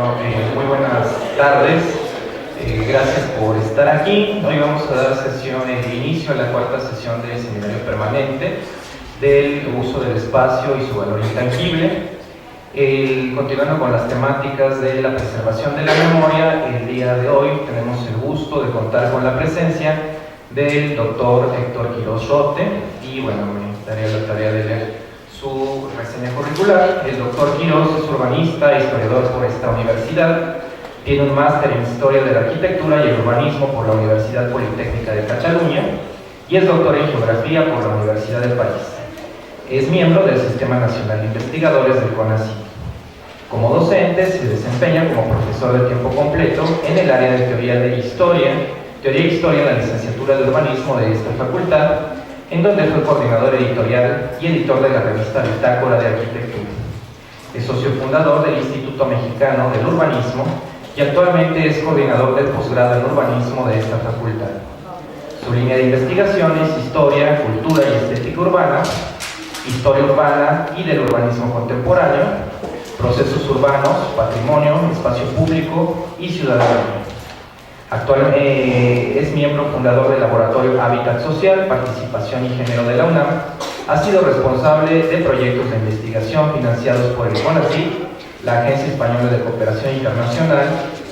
Bueno, muy buenas tardes. Gracias por estar aquí. Hoy vamos a dar inicio a la cuarta sesión del seminario permanente del uso del espacio y su valor intangible. Continuando con las temáticas de la preservación de la memoria, el día de hoy tenemos el gusto de contar con la presencia del doctor Héctor Quirós Rote, y bueno, me daré la tarea de leer su reseña curricular. El doctor Quirós es urbanista e historiador por esta universidad. Tiene un máster en Historia de la Arquitectura y el Urbanismo por la Universidad Politécnica de Cataluña y es doctor en Geografía por la Universidad de París. Es miembro del Sistema Nacional de Investigadores del CONACYT. Como docente se desempeña como profesor de tiempo completo en el área de Teoría e Historia en la licenciatura de Urbanismo de esta facultad, en donde fue coordinador editorial y editor de la revista Bitácora de Arquitectura. Es socio fundador del Instituto Mexicano del Urbanismo y actualmente es coordinador del posgrado en Urbanismo de esta facultad. Su línea de investigación es Historia, Cultura y Estética Urbana, Historia Urbana y del Urbanismo Contemporáneo, Procesos Urbanos, Patrimonio, Espacio Público y Ciudadanía. Actualmente es miembro fundador del Laboratorio Hábitat Social, Participación y Género de la UNAM. Ha sido responsable de proyectos de investigación financiados por el CONACYT, la Agencia Española de Cooperación Internacional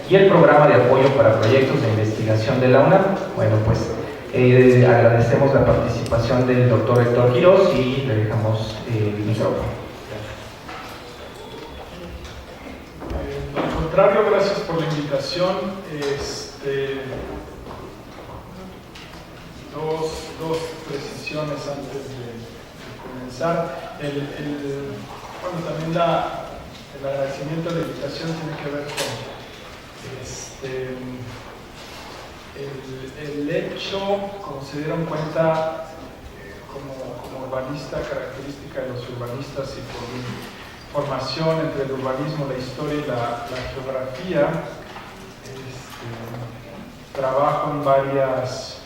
y el Programa de Apoyo para Proyectos de Investigación de la UNAM. Bueno, pues agradecemos la participación del doctor Héctor Quirós y le dejamos el micrófono. Al contrario, gracias por la invitación. Dos precisiones antes de comenzar. Bueno, también el agradecimiento de la invitación tiene que ver con el hecho, como se dieron cuenta, como urbanista, característica de los urbanistas y por mi formación entre el urbanismo, la historia y la geografía. Trabajo en varias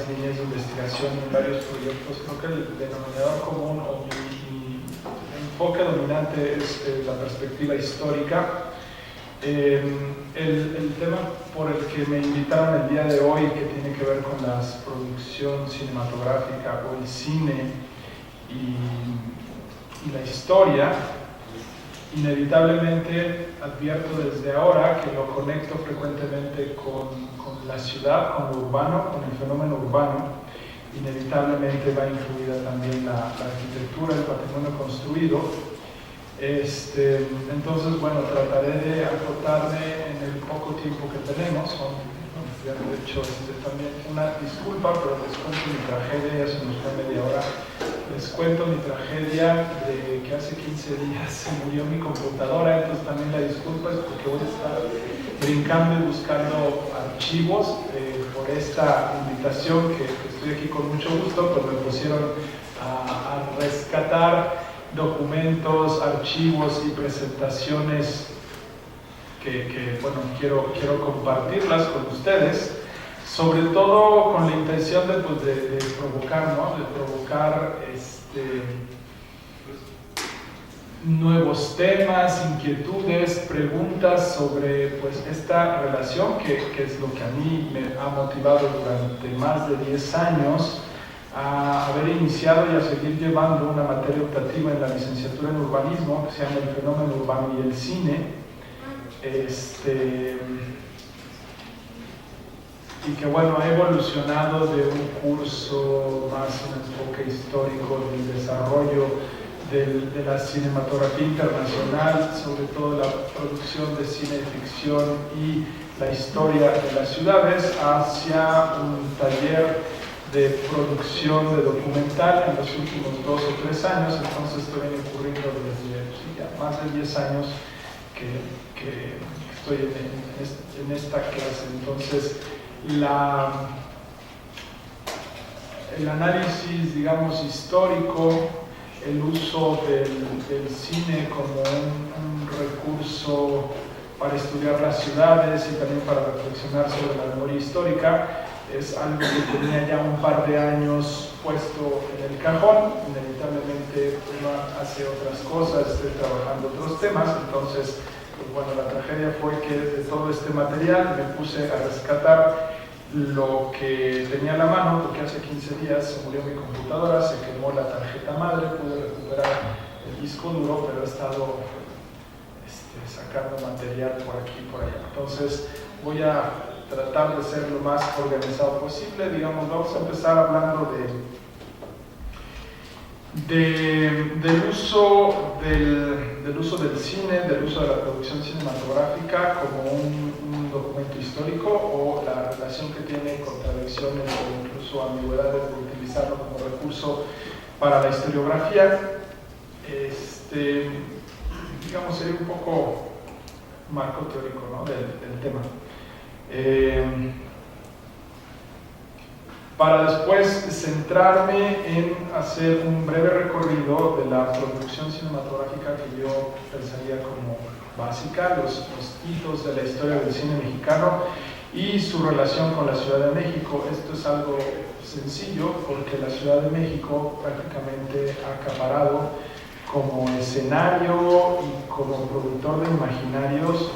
líneas de investigación, en varios proyectos. Creo que el denominador común o mi enfoque dominante es la perspectiva histórica. El tema por el que me invitaron el día de hoy, que tiene que ver con la producción cinematográfica o el cine y la historia, inevitablemente advierto desde ahora que lo conecto frecuentemente con la ciudad, con lo urbano, con el fenómeno urbano. Inevitablemente va incluida también la arquitectura, el patrimonio construido. Entonces, bueno, trataré de acotarme en el poco tiempo que tenemos. Ya de hecho, también una disculpa, pero les cuento mi tragedia, ya se nos fue media hora. Les cuento mi tragedia de que hace 15 días se murió mi computadora, entonces también la disculpa es porque voy a estar brincando y buscando archivos por esta invitación que estoy aquí con mucho gusto, pues me pusieron a rescatar documentos, archivos y presentaciones que bueno, quiero compartirlas con ustedes, sobre todo con la intención de provocar, ¿no? De provocar nuevos temas, inquietudes, preguntas sobre pues, esta relación que es lo que a mí me ha motivado durante más de 10 años a haber iniciado y a seguir llevando una materia optativa en la licenciatura en urbanismo que se llama el fenómeno urbano y el cine. Y que bueno, ha evolucionado de un curso más un enfoque histórico del desarrollo de la cinematografía internacional, sobre todo la producción de cine de ficción y la historia de las ciudades, hacia un taller de producción de documental en los últimos 2 o 3 años. Entonces estoy ocurriendo desde ya más de 10 años que estoy en esta clase. Entonces el análisis, digamos, histórico, el uso del cine como un recurso para estudiar las ciudades y también para reflexionar sobre la memoria histórica, es algo que tenía ya un par de años puesto en el cajón. Inevitablemente uno hace otras cosas, estoy trabajando otros temas, entonces pues bueno, la tragedia fue que de todo este material me puse a rescatar lo que tenía a la mano, porque hace 15 días se murió mi computadora, se quemó la tarjeta madre, pude recuperar el disco duro, pero he estado sacando material por aquí y por allá. Entonces voy a tratar de ser lo más organizado posible. Digamos, vamos a empezar hablando del uso del cine, del uso de la producción cinematográfica como un documento histórico, o la relación que tiene contradicciones o incluso ambigüedades de utilizarlo como recurso para la historiografía. Digamos, sería un poco marco teórico, ¿no?, del tema. Para después centrarme en hacer un breve recorrido de la producción cinematográfica que yo pensaría como básica, los hitos de la historia del cine mexicano y su relación con la Ciudad de México. Esto es algo sencillo porque la Ciudad de México prácticamente ha acaparado como escenario y como productor de imaginarios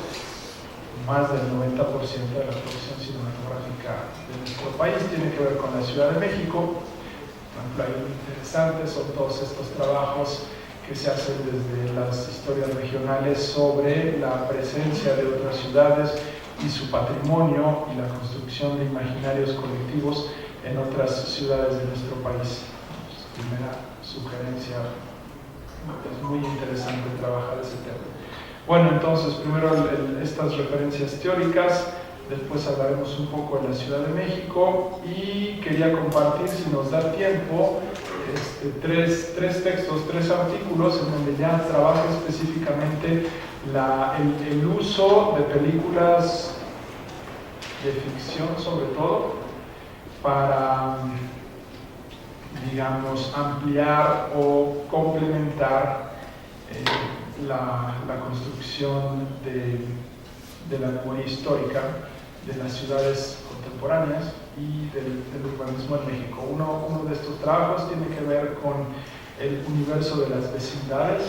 más del 90% de la producción cinematográfica de nuestro país. Tiene que ver con la Ciudad de México. Por ejemplo, hay interesantes son todos estos trabajos que se hacen desde las historias regionales sobre la presencia de otras ciudades y su patrimonio y la construcción de imaginarios colectivos en otras ciudades de nuestro país. Primera sugerencia, es muy interesante trabajar ese tema. Bueno, entonces primero estas referencias teóricas, después hablaremos un poco de la Ciudad de México y quería compartir, si nos da tiempo, tres textos, 3 artículos en donde ya trabaja específicamente el uso de películas de ficción, sobre todo, para, digamos, ampliar o complementar la construcción de la memoria histórica de las ciudades contemporáneas y del urbanismo en México. Uno de estos trabajos tiene que ver con el universo de las vecindades,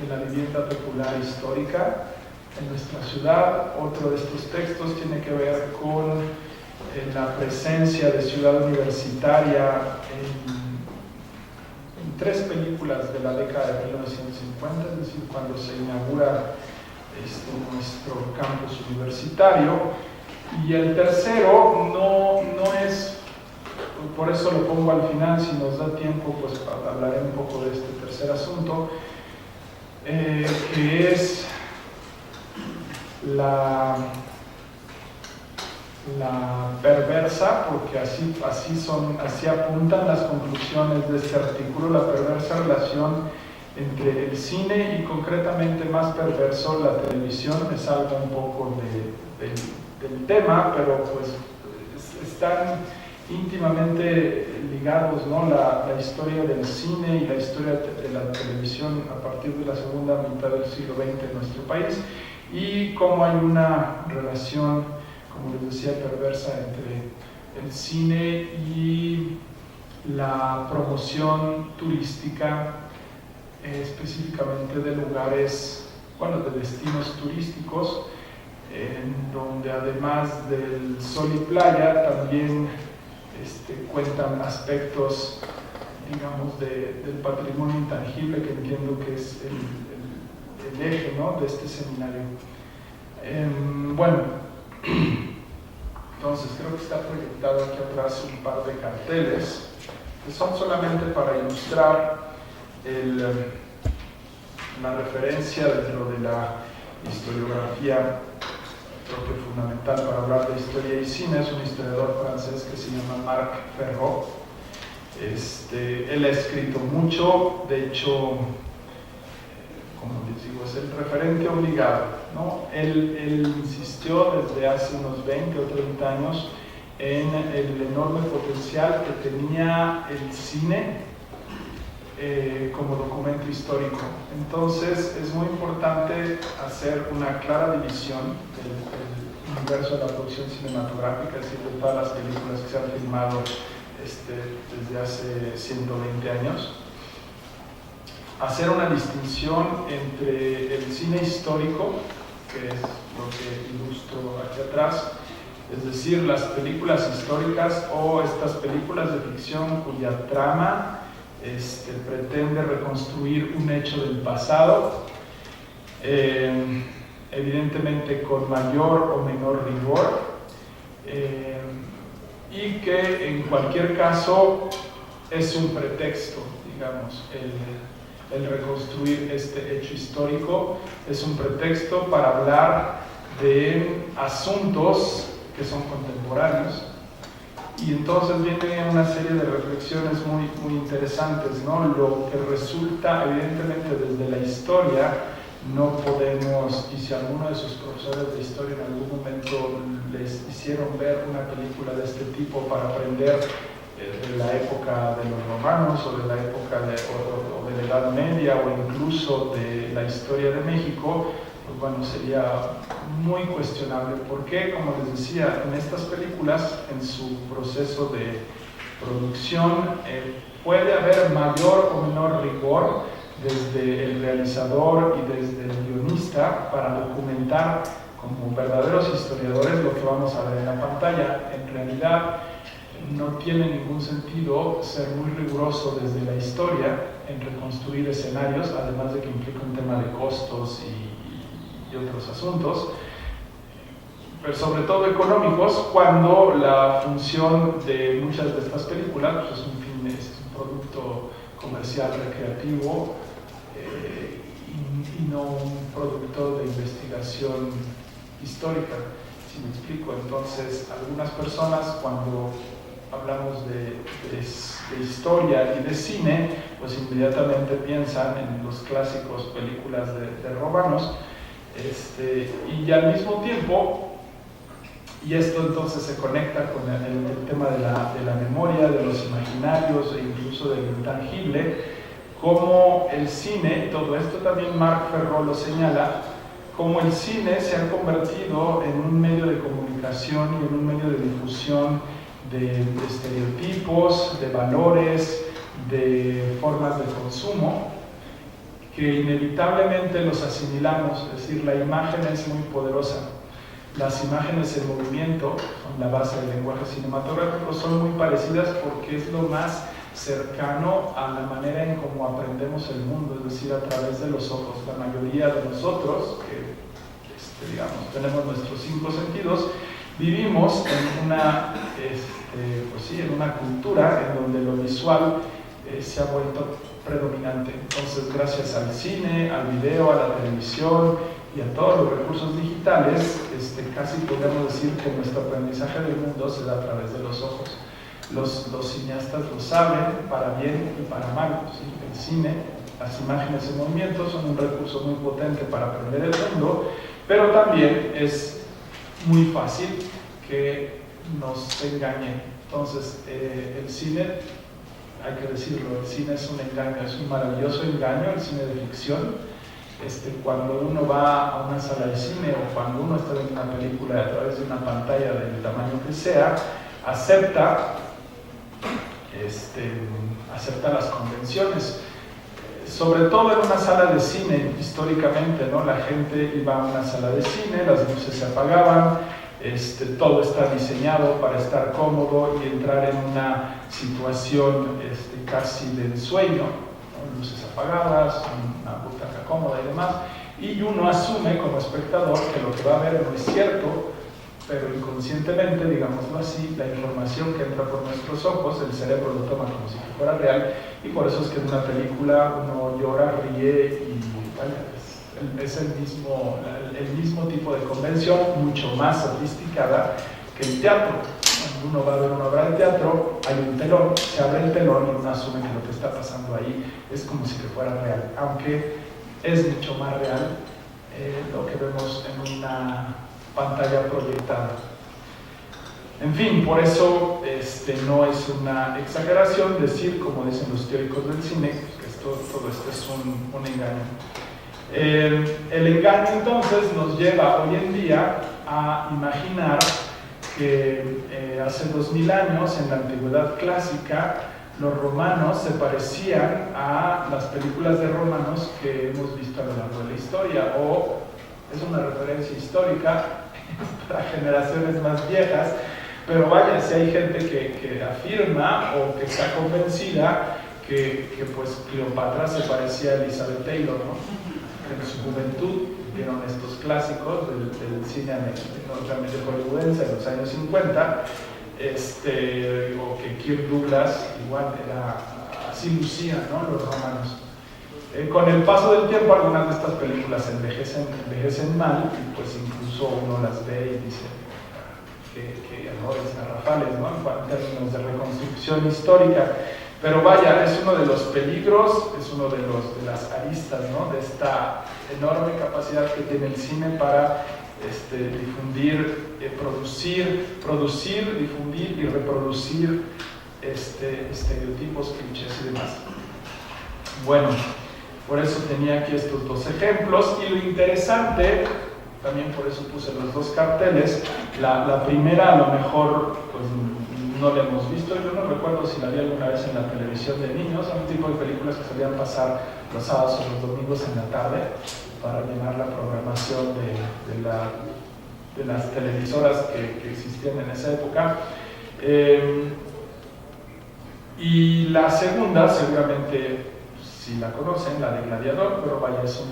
de la vivienda popular histórica en nuestra ciudad. Otro de estos textos tiene que ver con la presencia de ciudad universitaria en 3 películas de la década de 1950, es decir, cuando se inaugura nuestro campus universitario. Y el tercero no es, por eso lo pongo al final, si nos da tiempo, pues hablaré un poco de este tercer asunto, que es la perversa, porque así apuntan las conclusiones de este artículo, la perversa relación entre el cine y concretamente más perverso la televisión. Es algo un poco del tema, pero pues están íntimamente ligados, ¿no?, la historia del cine y la historia de la televisión a partir de la segunda mitad del siglo XX en nuestro país, y cómo hay una relación, como les decía, perversa entre el cine y la promoción turística, específicamente de lugares, de destinos turísticos, en donde además del sol y playa también cuentan aspectos, digamos, del patrimonio intangible, que entiendo que es el eje, ¿no?, de este seminario. Bueno, entonces creo que está proyectado aquí atrás un par de carteles que son solamente para ilustrar la referencia dentro de la historiografía. Creo que fundamental para hablar de historia y cine es un historiador francés que se llama Marc Ferro. Él ha escrito mucho, de hecho, como les digo, es el referente obligado, ¿no? Él insistió desde hace unos 20 o 30 años en el enorme potencial que tenía el cine como documento histórico. Entonces es muy importante hacer una clara división del universo de la producción cinematográfica, es decir, de todas las películas que se han filmado desde hace 120 años. Hacer una distinción entre el cine histórico que es lo que ilustro aquí atrás. Es decir, las películas históricas o estas películas de ficción cuya trama pretende reconstruir un hecho del pasado, evidentemente con mayor o menor rigor, y que en cualquier caso es un pretexto, digamos, el reconstruir este hecho histórico es un pretexto para hablar de asuntos que son contemporáneos. Y entonces viene una serie de reflexiones muy interesantes, ¿no? Lo que resulta, evidentemente, desde la historia, no podemos, y si alguno de sus profesores de historia en algún momento les hicieron ver una película de este tipo para aprender de la época de los romanos o de la época o de la Edad Media o incluso de la historia de México, pues bueno, sería muy cuestionable. Porque, como les decía, en estas películas, en su proceso de producción, puede haber mayor o menor rigor desde el realizador y desde el guionista para documentar como verdaderos historiadores lo que vamos a ver en la pantalla. En realidad no tiene ningún sentido ser muy riguroso desde la historia en reconstruir escenarios, además de que implica un tema de costos y otros asuntos, pero sobre todo económicos, cuando la función de muchas de estas películas pues es un producto comercial recreativo y no un producto de investigación histórica, si me explico. Entonces, algunas personas, cuando hablamos de historia y de cine, pues inmediatamente piensan en los clásicos películas de romanos, y al mismo tiempo, y esto entonces se conecta con el tema de la memoria, de los imaginarios e incluso del intangible, como el cine, todo esto también Marc Ferro lo señala, como el cine se ha convertido en un medio de comunicación y en un medio de difusión de estereotipos, de valores, de formas de consumo, que inevitablemente los asimilamos. Es decir, la imagen es muy poderosa. Las imágenes en movimiento, son la base del lenguaje cinematográfico, son muy parecidas porque es lo más cercano a la manera en cómo aprendemos el mundo, es decir, a través de los ojos. La mayoría de nosotros, que digamos, tenemos nuestros 5 sentidos, vivimos en una, pues sí, en una cultura en donde lo visual se ha vuelto predominante. Entonces, gracias al cine, al video, a la televisión y a todos los recursos digitales, casi podemos decir que nuestro aprendizaje del mundo se da a través de los ojos. Los cineastas lo saben, para bien y para mal, ¿sí? El cine, las imágenes en movimiento son un recurso muy potente para aprender el mundo, pero también es muy fácil que nos engañen. Entonces, el cine, hay que decirlo, el cine es un engaño, es un maravilloso engaño, el cine de ficción. Cuando uno va a una sala de cine o cuando uno está viendo una película a través de una pantalla del tamaño que sea, acepta las convenciones. Sobre todo en una sala de cine, históricamente, ¿no? La gente iba a una sala de cine, las luces se apagaban, todo está diseñado para estar cómodo y entrar en una situación casi de ensueño, ¿no? Luces apagadas, una butaca cómoda y demás, y uno asume como espectador que lo que va a ver no es cierto, pero inconscientemente, digámoslo así, la información que entra por nuestros ojos, el cerebro lo toma como si fuera real, y por eso es que en una película uno llora, ríe y vaya, es el mismo tipo de convención, mucho más sofisticada que el teatro. Cuando uno va a ver una obra de teatro, hay un telón, se abre el telón y uno asume que lo que está pasando ahí es como si fuera real, aunque es mucho más real lo que vemos en una pantalla proyectada. En fin, por eso no es una exageración decir, como dicen los teóricos del cine, que todo esto es un engaño. El engaño entonces nos lleva hoy en día a imaginar que hace 2000 años, en la antigüedad clásica, los romanos se parecían a las películas de romanos que hemos visto a lo largo de la historia, o es una referencia histórica para generaciones más viejas, pero vaya, si hay gente que afirma o que está convencida que pues Cleopatra se parecía a Elizabeth Taylor, ¿no? En su juventud vieron estos clásicos del cine norteamericano hollywoodense de los años 50, o que Kirk Douglas igual era, así lucían, ¿no? Los romanos. Con el paso del tiempo algunas de estas películas envejecen mal y pues incluso uno las ve y dice que errores garrafales, ¿no? En términos de reconstrucción histórica. Pero vaya, es uno de los peligros, es uno de las aristas, ¿no? De esta enorme capacidad que tiene el cine para difundir, producir, difundir y reproducir estereotipos, clichés y demás. Bueno, por eso tenía aquí estos dos ejemplos, y lo interesante, también por eso puse los dos carteles, la primera a lo mejor pues, no la hemos visto, yo no recuerdo si la vi alguna vez en la televisión de niños, son un tipo de películas que solían pasar los sábados o los domingos en la tarde para llenar la programación de las televisoras que existían en esa época. Y la segunda, seguramente si la conocen, la de Gladiador, pero vaya, es un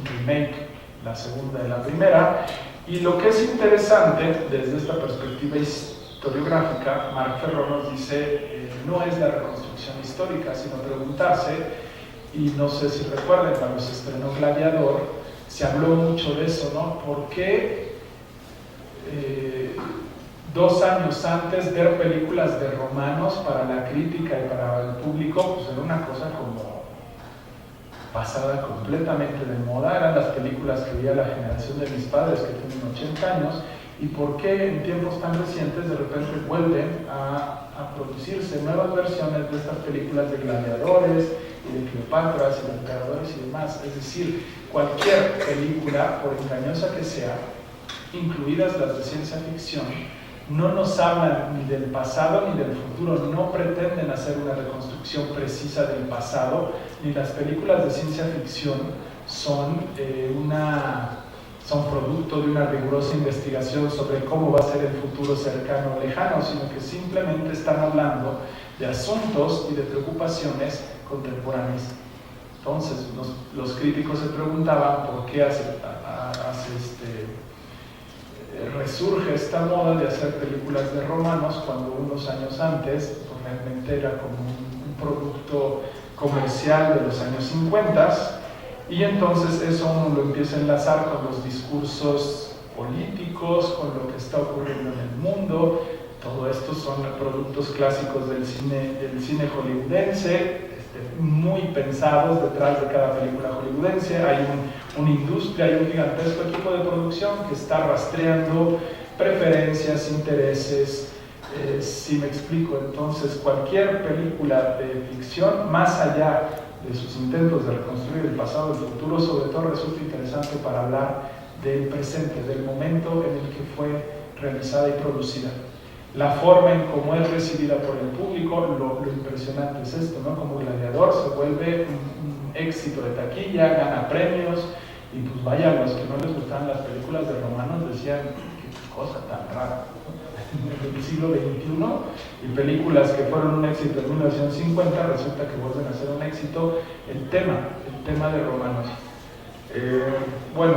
remake, la segunda de la primera. Y lo que es interesante desde esta perspectiva historiográfica, Marc Ferró nos dice, no es la reconstrucción histórica, sino preguntarse, y no sé si recuerden, cuando se estrenó Gladiador, se habló mucho de eso, ¿no? ¿Por qué 2 años antes ver películas de romanos para la crítica y para el público, pues era una cosa como pasada completamente de moda? Eran las películas que veía la generación de mis padres, que tienen 80 años, y por qué en tiempos tan recientes de repente vuelven a producirse nuevas versiones de estas películas de gladiadores y de Cleopatras y de emperadores y demás. Es decir, cualquier película, por engañosa que sea, incluidas las de ciencia ficción, no nos hablan ni del pasado ni del futuro, no pretenden hacer una reconstrucción precisa del pasado, ni las películas de ciencia ficción son producto de una rigurosa investigación sobre cómo va a ser el futuro cercano o lejano, sino que simplemente están hablando de asuntos y de preocupaciones contemporáneas. Entonces, los críticos se preguntaban por qué resurge esta moda de hacer películas de romanos cuando unos años antes pues, realmente era como un producto comercial de los años 50, y entonces eso uno lo empieza a enlazar con los discursos políticos, con lo que está ocurriendo en el mundo. Todo esto son productos clásicos del cine hollywoodense, muy pensados detrás de cada película hollywoodense. Hay una industria, hay un gigantesco equipo de producción que está rastreando preferencias, intereses, si me explico. Entonces cualquier película de ficción, más allá de sus intentos de reconstruir el pasado y el futuro, sobre todo resulta interesante para hablar del presente, del momento en el que fue realizada y producida. La forma en cómo es recibida por el público, lo impresionante es esto, ¿no? Como Gladiador se vuelve un éxito de taquilla, gana premios, y pues vaya, a los que no les gustaban las películas de romanos decían, qué cosa tan rara, ¿no? En el siglo XXI, y películas que fueron un éxito en 1950, resulta que vuelven a ser un éxito. El tema de romanos. Bueno,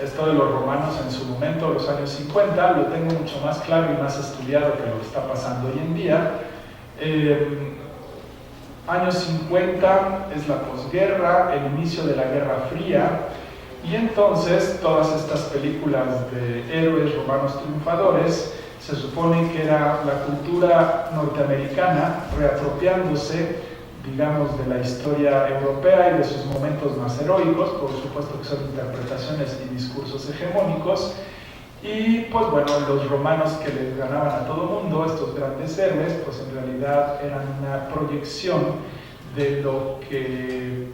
esto de los romanos en su momento, los años 50, lo tengo mucho más claro y más estudiado que lo que está pasando hoy en día. Años 50 es la posguerra, el inicio de la Guerra Fría, y entonces todas estas películas de héroes romanos triunfadores se supone que era la cultura norteamericana reapropiándose, digamos, de la historia europea y de sus momentos más heroicos. Por supuesto que son interpretaciones y discursos hegemónicos, y pues bueno, los romanos que les ganaban a todo mundo, estos grandes héroes, pues en realidad eran una proyección de lo que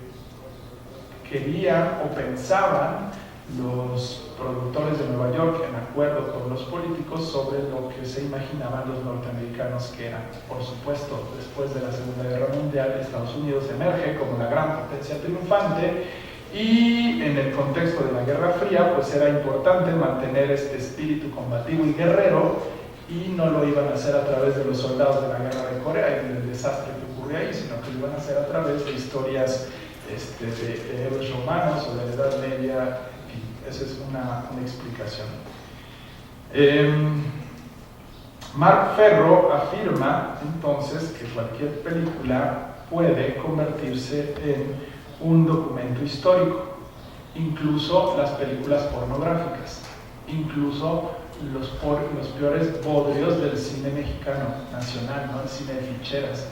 querían o pensaban los productores de Nueva York, en acuerdo con los políticos, sobre lo que se imaginaban los norteamericanos que eran. Por supuesto, después de la Segunda Guerra Mundial, Estados Unidos emerge como una gran potencia triunfante, Y en el contexto de la Guerra Fría, pues era importante mantener este espíritu combativo y guerrero, y no lo iban a hacer a través de los soldados de la Guerra de Corea y del desastre que ocurrió ahí, sino que lo iban a hacer a través de historias de héroes romanos o de la Edad Media. En fin, esa es una explicación. Marc Ferro afirma entonces que cualquier película puede convertirse en un documento histórico, incluso las películas pornográficas, incluso los peores bodrios del cine mexicano nacional, ¿no? El cine de ficheras.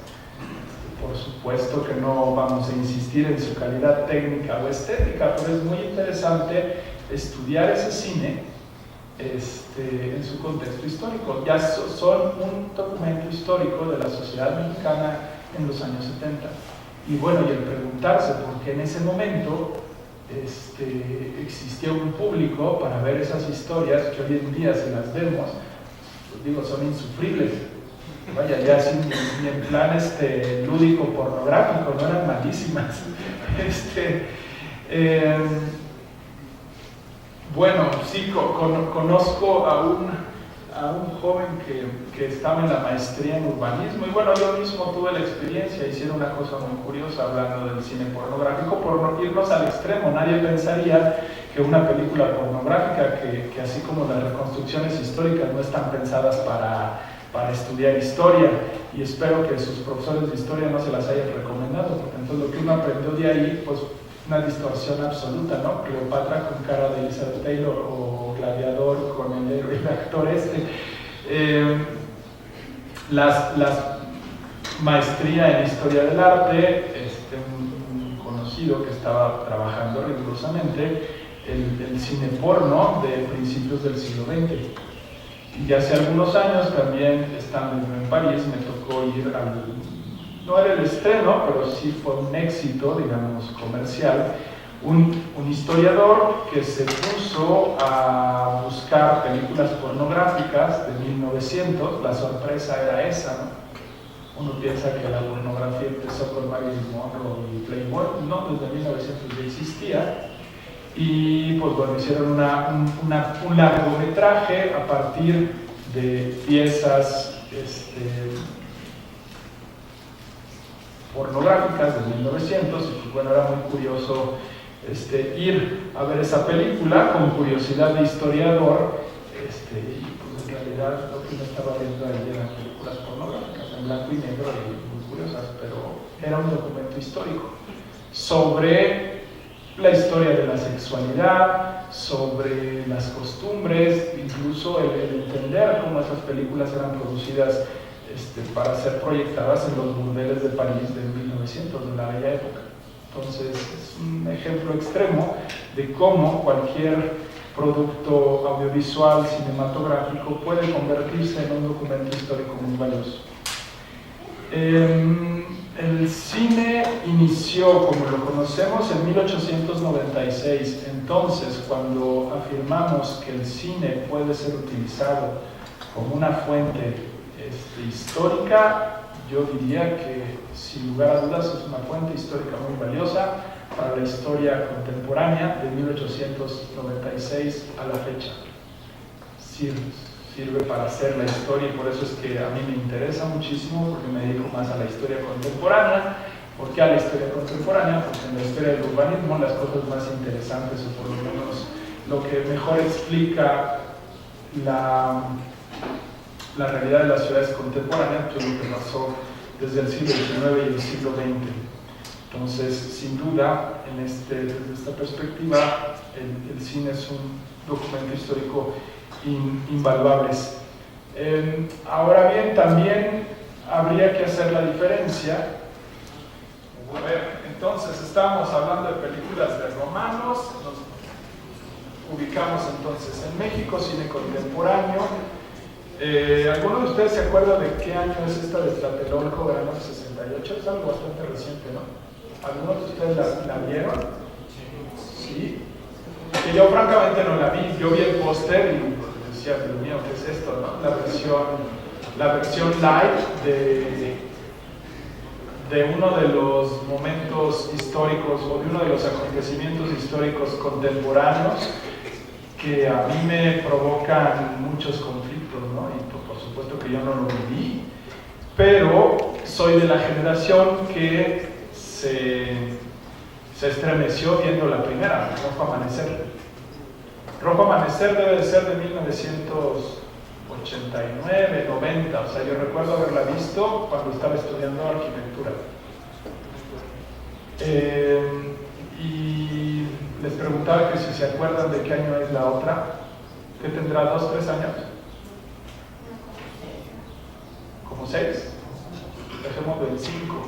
Por supuesto que no vamos a insistir en su calidad técnica o estética, pero es muy interesante estudiar ese cine en su contexto histórico. Ya son un documento histórico de la sociedad mexicana en los años 70. Y bueno, y el preguntarse por qué en ese momento existía un público para ver esas historias que hoy en día, si las vemos, pues digo, son insufribles. Vaya, ya ni en plan lúdico pornográfico, no eran malísimas. Bueno, sí, conozco a un joven que estaba en la maestría en urbanismo, y bueno, yo mismo tuve la experiencia. Hicieron una cosa muy curiosa hablando del cine pornográfico, por no irnos al extremo. Nadie pensaría que una película pornográfica, que así como las reconstrucciones históricas no están pensadas para estudiar historia, y espero que sus profesores de historia no se las hayan recomendado, porque entonces lo que uno aprendió de ahí, pues una distorsión absoluta, ¿no? Cleopatra con cara de Elizabeth Taylor, o Gladiador con el actor las maestría en historia del arte, un conocido que estaba trabajando rigurosamente el cine porno de principios del siglo XX. Y hace algunos años, también estando en París, me tocó ir no era el estreno, pero sí fue un éxito, digamos, comercial, un historiador que se puso a buscar películas pornográficas de 1900. La sorpresa era esa, ¿no? Uno piensa que la pornografía empezó con Marilyn Monroe y Playboy. No, desde 1900 ya existía. Y pues bueno, hicieron un largometraje a partir de piezas pornográficas de 1900, y pues bueno, era muy curioso ir a ver esa película con curiosidad de historiador, y pues en realidad lo que uno estaba viendo ahí eran películas pornográficas en blanco y negro y muy curiosas, pero era un documento histórico sobre la historia de la sexualidad, sobre las costumbres, incluso el entender cómo esas películas eran producidas para ser proyectadas en los burdeles de París de 1900, de la bella época. Entonces es un ejemplo extremo de cómo cualquier producto audiovisual, cinematográfico, puede convertirse en un documento histórico muy valioso. El cine inició, como lo conocemos, en 1896. Entonces, cuando afirmamos que el cine puede ser utilizado como una fuente histórica, yo diría que sin lugar a dudas es una fuente histórica muy valiosa para la historia contemporánea de 1896 a la fecha. Sirve para hacer la historia, y por eso es que a mí me interesa muchísimo, porque me dedico más a la historia contemporánea. ¿Por qué a la historia contemporánea? Porque en la historia del urbanismo las cosas más interesantes, o por lo menos lo que mejor explica la realidad de las ciudades contemporáneas, pues lo que pasó desde el siglo XIX y el siglo XX. Entonces, sin duda, desde esta perspectiva, el cine es un documento histórico invaluable. Ahora bien, también habría que hacer la diferencia. A ver, entonces estamos hablando de películas de romanos, nos ubicamos entonces en México, cine contemporáneo. ¿Alguno de ustedes se acuerda de qué año es esta de Tlatelolco, Verano 68? Es algo bastante reciente, ¿no? ¿Algunos de ustedes la vieron? Sí. Que yo francamente no la vi. Yo vi el póster y decía, Dios mío, ¿qué es esto, no? La versión live de uno de los momentos históricos o de uno de los acontecimientos históricos contemporáneos que a mí me provocan muchos conflictos, ¿no? Y por supuesto que yo no lo viví, pero soy de la generación que se estremeció viendo la primera, Rojo Amanecer. Rojo Amanecer debe de ser de 1989, 90, o sea, yo recuerdo haberla visto cuando estaba estudiando arquitectura. Y les preguntaba que si se acuerdan de qué año es la otra, que tendrá 2, 3 años. ¿Como 6? Dejémoslo en 5.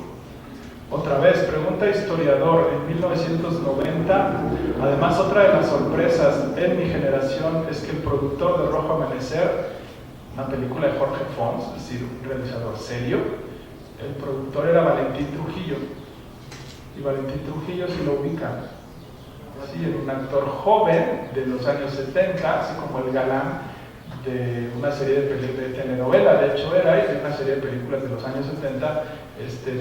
Otra vez, pregunta historiador, en 1990, además otra de las sorpresas en mi generación es que el productor de Rojo Amanecer, una película de Jorge Fons, es decir, un realizador serio, el productor era Valentín Trujillo, y Valentín Trujillo si lo ubican, sí, era un actor joven de los años 70, así como el galán de una serie de telenovela, de hecho era, y de una serie de películas de los años 70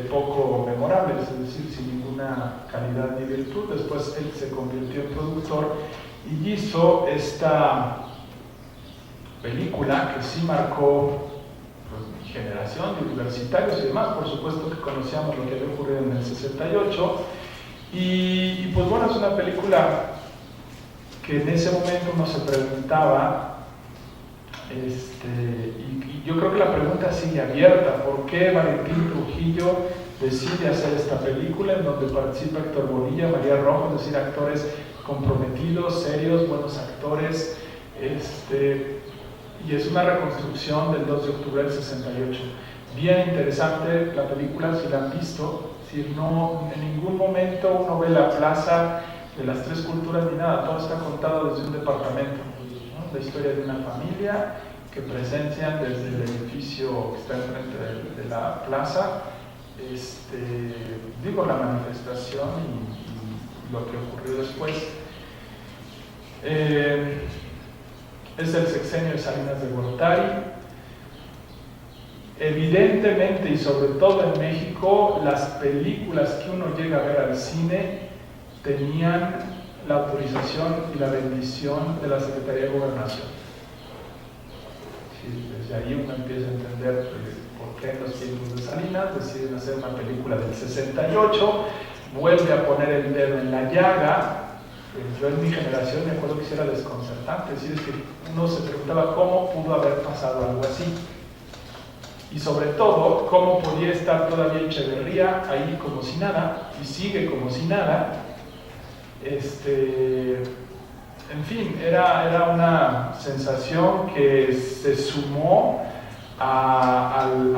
poco memorables, es decir, sin ninguna calidad ni virtud. Después él se convirtió en productor y hizo esta película que sí marcó pues, mi generación de universitarios y demás. Por supuesto que conocíamos lo que había ocurrido en el 68 y pues bueno, es una película que en ese momento uno se preguntaba y yo creo que la pregunta sigue abierta: ¿por qué Valentín Trujillo decide hacer esta película en donde participa Héctor Bonilla, María Rojo, es decir, actores comprometidos, serios, buenos actores, y es una reconstrucción del 2 de octubre del 68. Bien interesante la película, si la han visto, si no, en ningún momento uno ve la plaza de las tres culturas ni nada, todo está contado desde un departamento, ¿no? La historia de una familia que presencian desde el edificio que está enfrente de la plaza, digo, la manifestación y lo que ocurrió después. Es el sexenio de Salinas de Gortari. Evidentemente, y sobre todo en México, las películas que uno llega a ver al cine tenían la autorización y la bendición de la Secretaría de Gobernación. Sí, desde ahí uno empieza a entender por qué en los tiempos de Salinas deciden hacer una película del 68, vuelve a poner el dedo en la llaga. Yo en mi generación me acuerdo que era desconcertante, es decir, que uno se preguntaba cómo pudo haber pasado algo así. Y sobre todo, cómo podía estar todavía Echeverría ahí como si nada, y sigue como si nada. En fin, era una sensación que se sumó al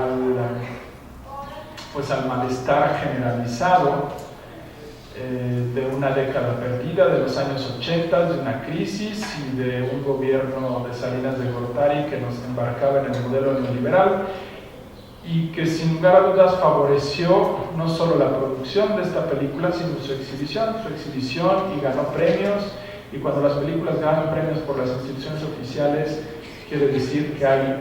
malestar generalizado de una década perdida, de los años 80, de una crisis y de un gobierno de Salinas de Gortari que nos embarcaba en el modelo neoliberal y que sin lugar a dudas favoreció no solo la producción de esta película, sino su exhibición y ganó premios. Y cuando las películas ganan premios por las instituciones oficiales, quiere decir que hay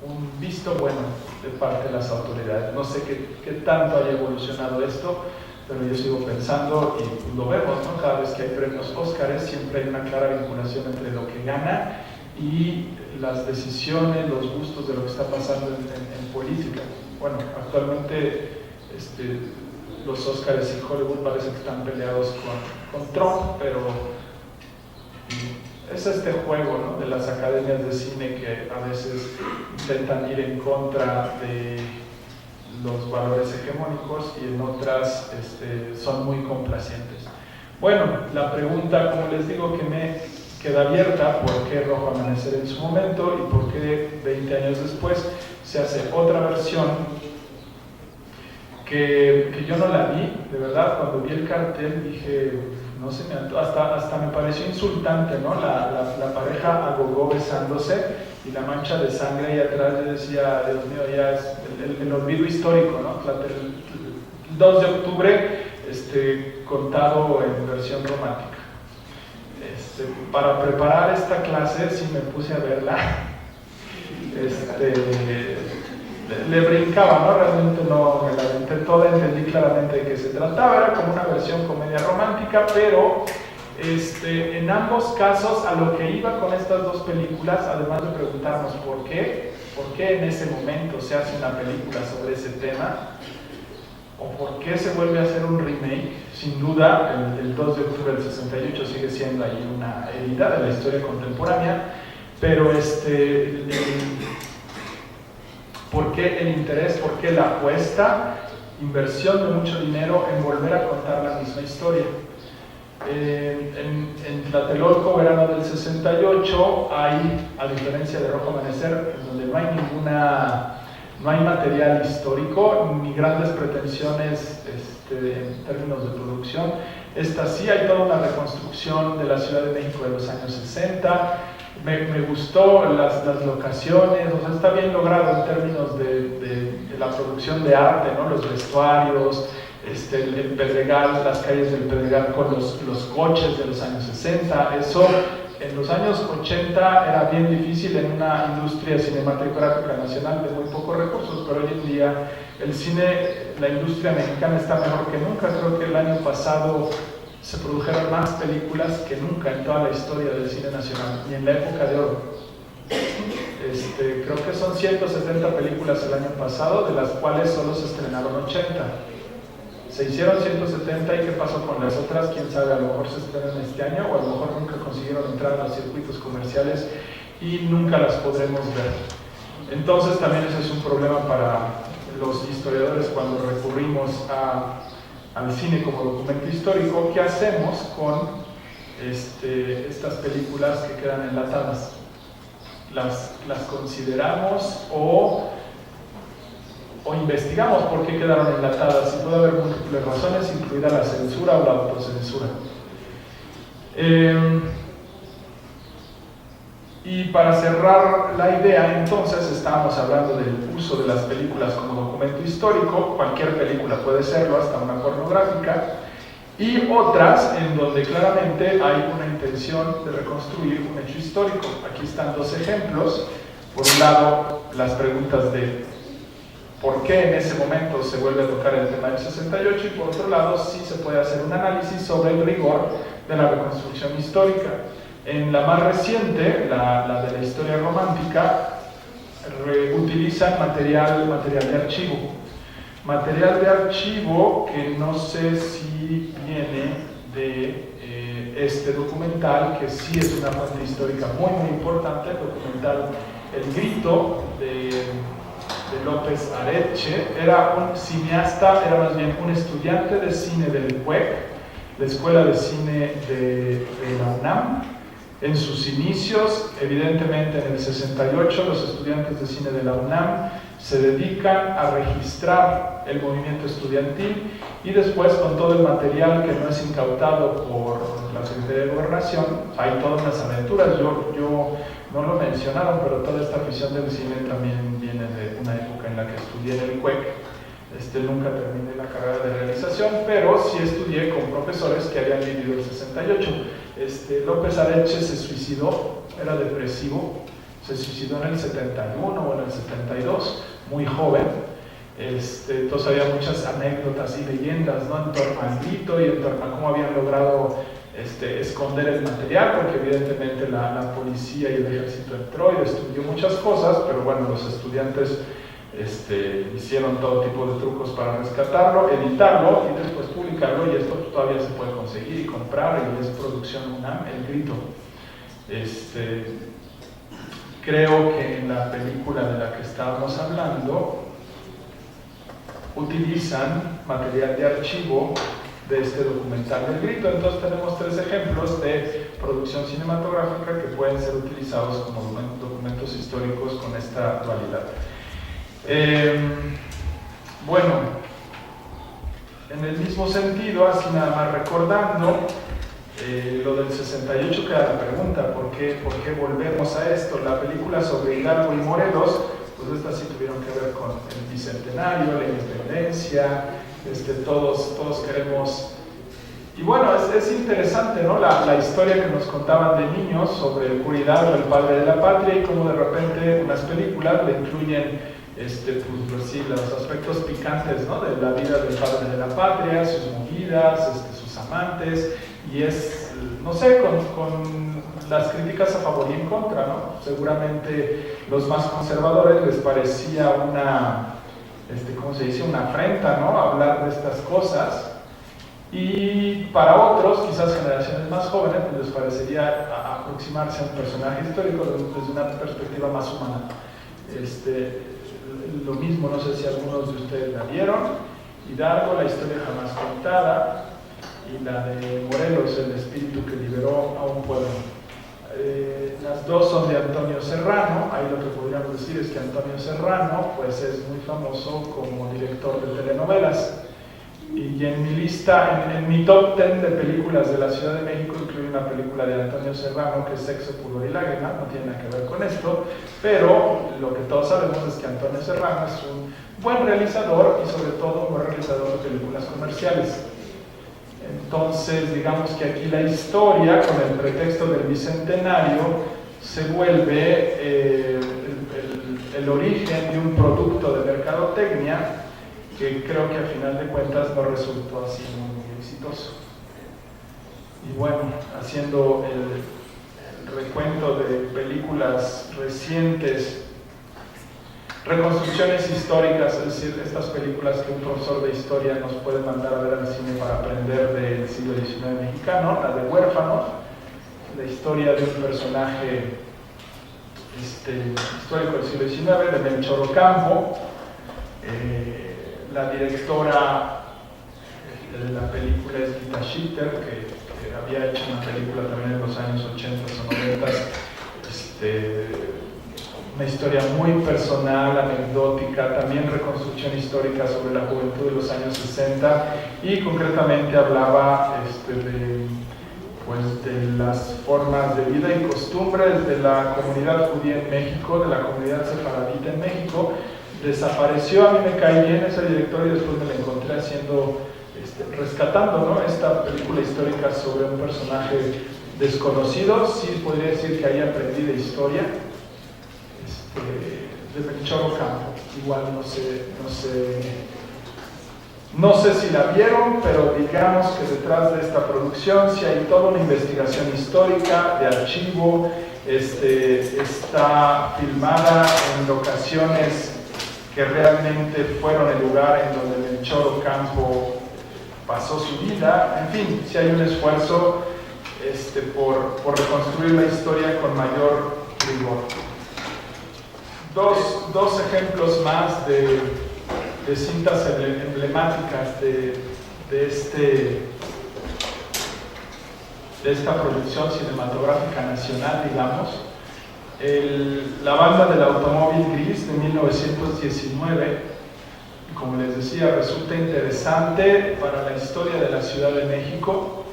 un visto bueno de parte de las autoridades. No sé qué tanto haya evolucionado esto, pero yo sigo pensando, y lo vemos, ¿no? Cada vez que hay premios Óscares siempre hay una clara vinculación entre lo que gana y las decisiones, los gustos de lo que está pasando en política. Bueno, actualmente los Óscares y Hollywood parece que están peleados con Trump, pero es este juego, ¿no?, de las academias de cine que a veces intentan ir en contra de los valores hegemónicos y en otras son muy complacientes. Bueno, la pregunta, como les digo, que me queda abierta: ¿por qué Rojo Amanecer en su momento y por qué 20 años después se hace otra versión que yo no la vi? De verdad, cuando vi el cartel dije, no sé, hasta me pareció insultante, ¿no? La pareja agogó besándose y la mancha de sangre ahí atrás. Yo decía, Dios mío, ya es el olvido histórico, ¿no? El 2 de octubre contado en versión romántica. Para preparar esta clase sí me puse a verla. le brincaba, ¿no? Realmente no me la aventé toda, entendí claramente de qué se trataba, era como una versión comedia romántica, pero en ambos casos a lo que iba con estas dos películas, además de preguntarnos por qué en ese momento se hace una película sobre ese tema, o por qué se vuelve a hacer un remake. Sin duda, el 2 de octubre del 68 sigue siendo ahí una herida de la historia contemporánea, pero ¿por qué el interés? ¿Por qué la apuesta? Inversión de mucho dinero en volver a contar la misma historia. En Tlatelolco, verano del 68, hay, a diferencia de Rojo Amanecer, en donde no hay material histórico ni grandes pretensiones en términos de producción. Esta sí hay toda una reconstrucción de la Ciudad de México de los años 60. Me gustó las locaciones, o sea, está bien logrado en términos de la producción de arte, ¿no? Los vestuarios, el Pedregal, las calles del Pedregal con los coches de los años 60. Eso en los años 80 era bien difícil en una industria cinematográfica nacional de muy pocos recursos, pero hoy en día el cine, la industria mexicana está mejor que nunca. Creo que el año pasado se produjeron más películas que nunca en toda la historia del cine nacional, y en la época de oro. Creo que son 170 películas el año pasado, de las cuales solo se estrenaron 80. Se hicieron 170 y qué pasó con las otras, quién sabe, a lo mejor se estrenan este año o a lo mejor nunca consiguieron entrar a los circuitos comerciales y nunca las podremos ver. Entonces también ese es un problema para los historiadores cuando recurrimos al cine como documento histórico. ¿Qué hacemos con estas películas que quedan enlatadas? ¿Las consideramos o investigamos por qué quedaron enlatadas? Y puede haber múltiples razones, incluida la censura o la autocensura. Y para cerrar la idea, entonces, estábamos hablando del uso de las películas como documento histórico. Cualquier película puede serlo, hasta una pornográfica, y otras en donde claramente hay una intención de reconstruir un hecho histórico. Aquí están dos ejemplos. Por un lado, las preguntas de por qué en ese momento se vuelve a tocar el tema del 68, y por otro lado, sí se puede hacer un análisis sobre el rigor de la reconstrucción histórica. En la más reciente, la de la historia romántica, utilizan material de archivo. Material de archivo que no sé si viene de este documental, que sí es una fuente histórica muy importante, el documental El Grito de López Areche. Era un cineasta, era más bien un estudiante de cine del UEC, la Escuela de Cine de la UNAM. En sus inicios, evidentemente en el 68, los estudiantes de cine de la UNAM se dedican a registrar el movimiento estudiantil, y después, con todo el material que no es incautado por la Secretaría de Gobernación, hay todas unas aventuras. Yo no lo mencionaron, pero toda esta afición del cine también viene de una época en la que estudié en el CUEC. Nunca terminé la carrera de realización, pero sí estudié con profesores que habían vivido el 68. López Areche se suicidó, era depresivo, se suicidó en el 71 o en el 72, muy joven. Entonces había muchas anécdotas y leyendas, ¿no?, en torno al grito y en torno a cómo habían logrado esconder el material, porque evidentemente la policía y el ejército entró y destruyó muchas cosas, pero bueno, los estudiantes hicieron todo tipo de trucos para rescatarlo, editarlo y después publicarlo, y esto todavía se puede conseguir y comprar, y es producción UNAM, El Grito. Creo que en la película de la que estábamos hablando utilizan material de archivo de este documental del Grito. Entonces tenemos tres ejemplos de producción cinematográfica que pueden ser utilizados como documentos históricos con esta dualidad. Bueno, en el mismo sentido, así nada más recordando, lo del 68 queda la pregunta, ¿por qué volvemos a esto? La película sobre Hidalgo y Morelos, pues estas sí tuvieron que ver con el bicentenario, la independencia, todos queremos. Y bueno, es interesante, ¿no?, la historia que nos contaban de niños sobre el cura Hidalgo, el padre de la patria, y cómo de repente unas películas le incluyen pues sí, los aspectos picantes, ¿no?, de la vida del padre de la patria, sus movidas, sus amantes, y es, no sé, con las críticas a favor y en contra, ¿no? Seguramente los más conservadores les parecía una, ¿cómo se dice?, una afrenta, ¿no?, hablar de estas cosas, y para otros, quizás generaciones más jóvenes, pues les parecería aproximarse a un personaje histórico desde una perspectiva más humana. Lo mismo, no sé si algunos de ustedes la vieron, Hidalgo, la historia jamás contada, y la de Morelos, el espíritu que liberó a un pueblo. Las dos son de Antonio Serrano. Ahí lo que podríamos decir es que Antonio Serrano pues es muy famoso como director de telenovelas, y en mi lista, en mi top 10 de películas de la Ciudad de México, incluye una película de Antonio Serrano que es Sexo, Pudor y Lágrima. No tiene nada que ver con esto, pero lo que todos sabemos es que Antonio Serrano es un buen realizador, y sobre todo un buen realizador de películas comerciales. Entonces, digamos que aquí la historia, con el pretexto del bicentenario, se vuelve el origen de un producto de mercadotecnia que creo que a final de cuentas no resultó así muy exitoso. Y bueno, haciendo el recuento de películas recientes, reconstrucciones históricas, es decir, estas películas que un profesor de historia nos puede mandar a ver al cine para aprender del siglo XIX mexicano, la de Huérfanos, la historia de un personaje histórico del siglo XIX, de Melchor Ocampo. La directora de la película es Gita Schitter, que había hecho una película también en los años 80 o 90, una historia muy personal, anecdótica, también reconstrucción histórica sobre la juventud de los años 60, y concretamente hablaba de las formas de vida y costumbres de la comunidad judía en México, de la comunidad sefaradita en México. Desapareció, a mí me cae bien ese director, y después me la encontré haciendo, rescatando, ¿no?, esta película histórica sobre un personaje desconocido. Sí podría decir que ahí aprendí de historia, de Melchor Ocampo. Igual no sé si la vieron, pero digamos que detrás de esta producción sí hay toda una investigación histórica, de archivo. Está filmada en locaciones que realmente fueron el lugar en donde Melchor Ocampo pasó su vida. En fin, sí hay un esfuerzo por reconstruir la historia con mayor rigor. Dos ejemplos más de cintas emblemáticas de esta producción cinematográfica nacional, digamos. La banda del automóvil gris de 1919, como les decía, resulta interesante para la historia de la Ciudad de México.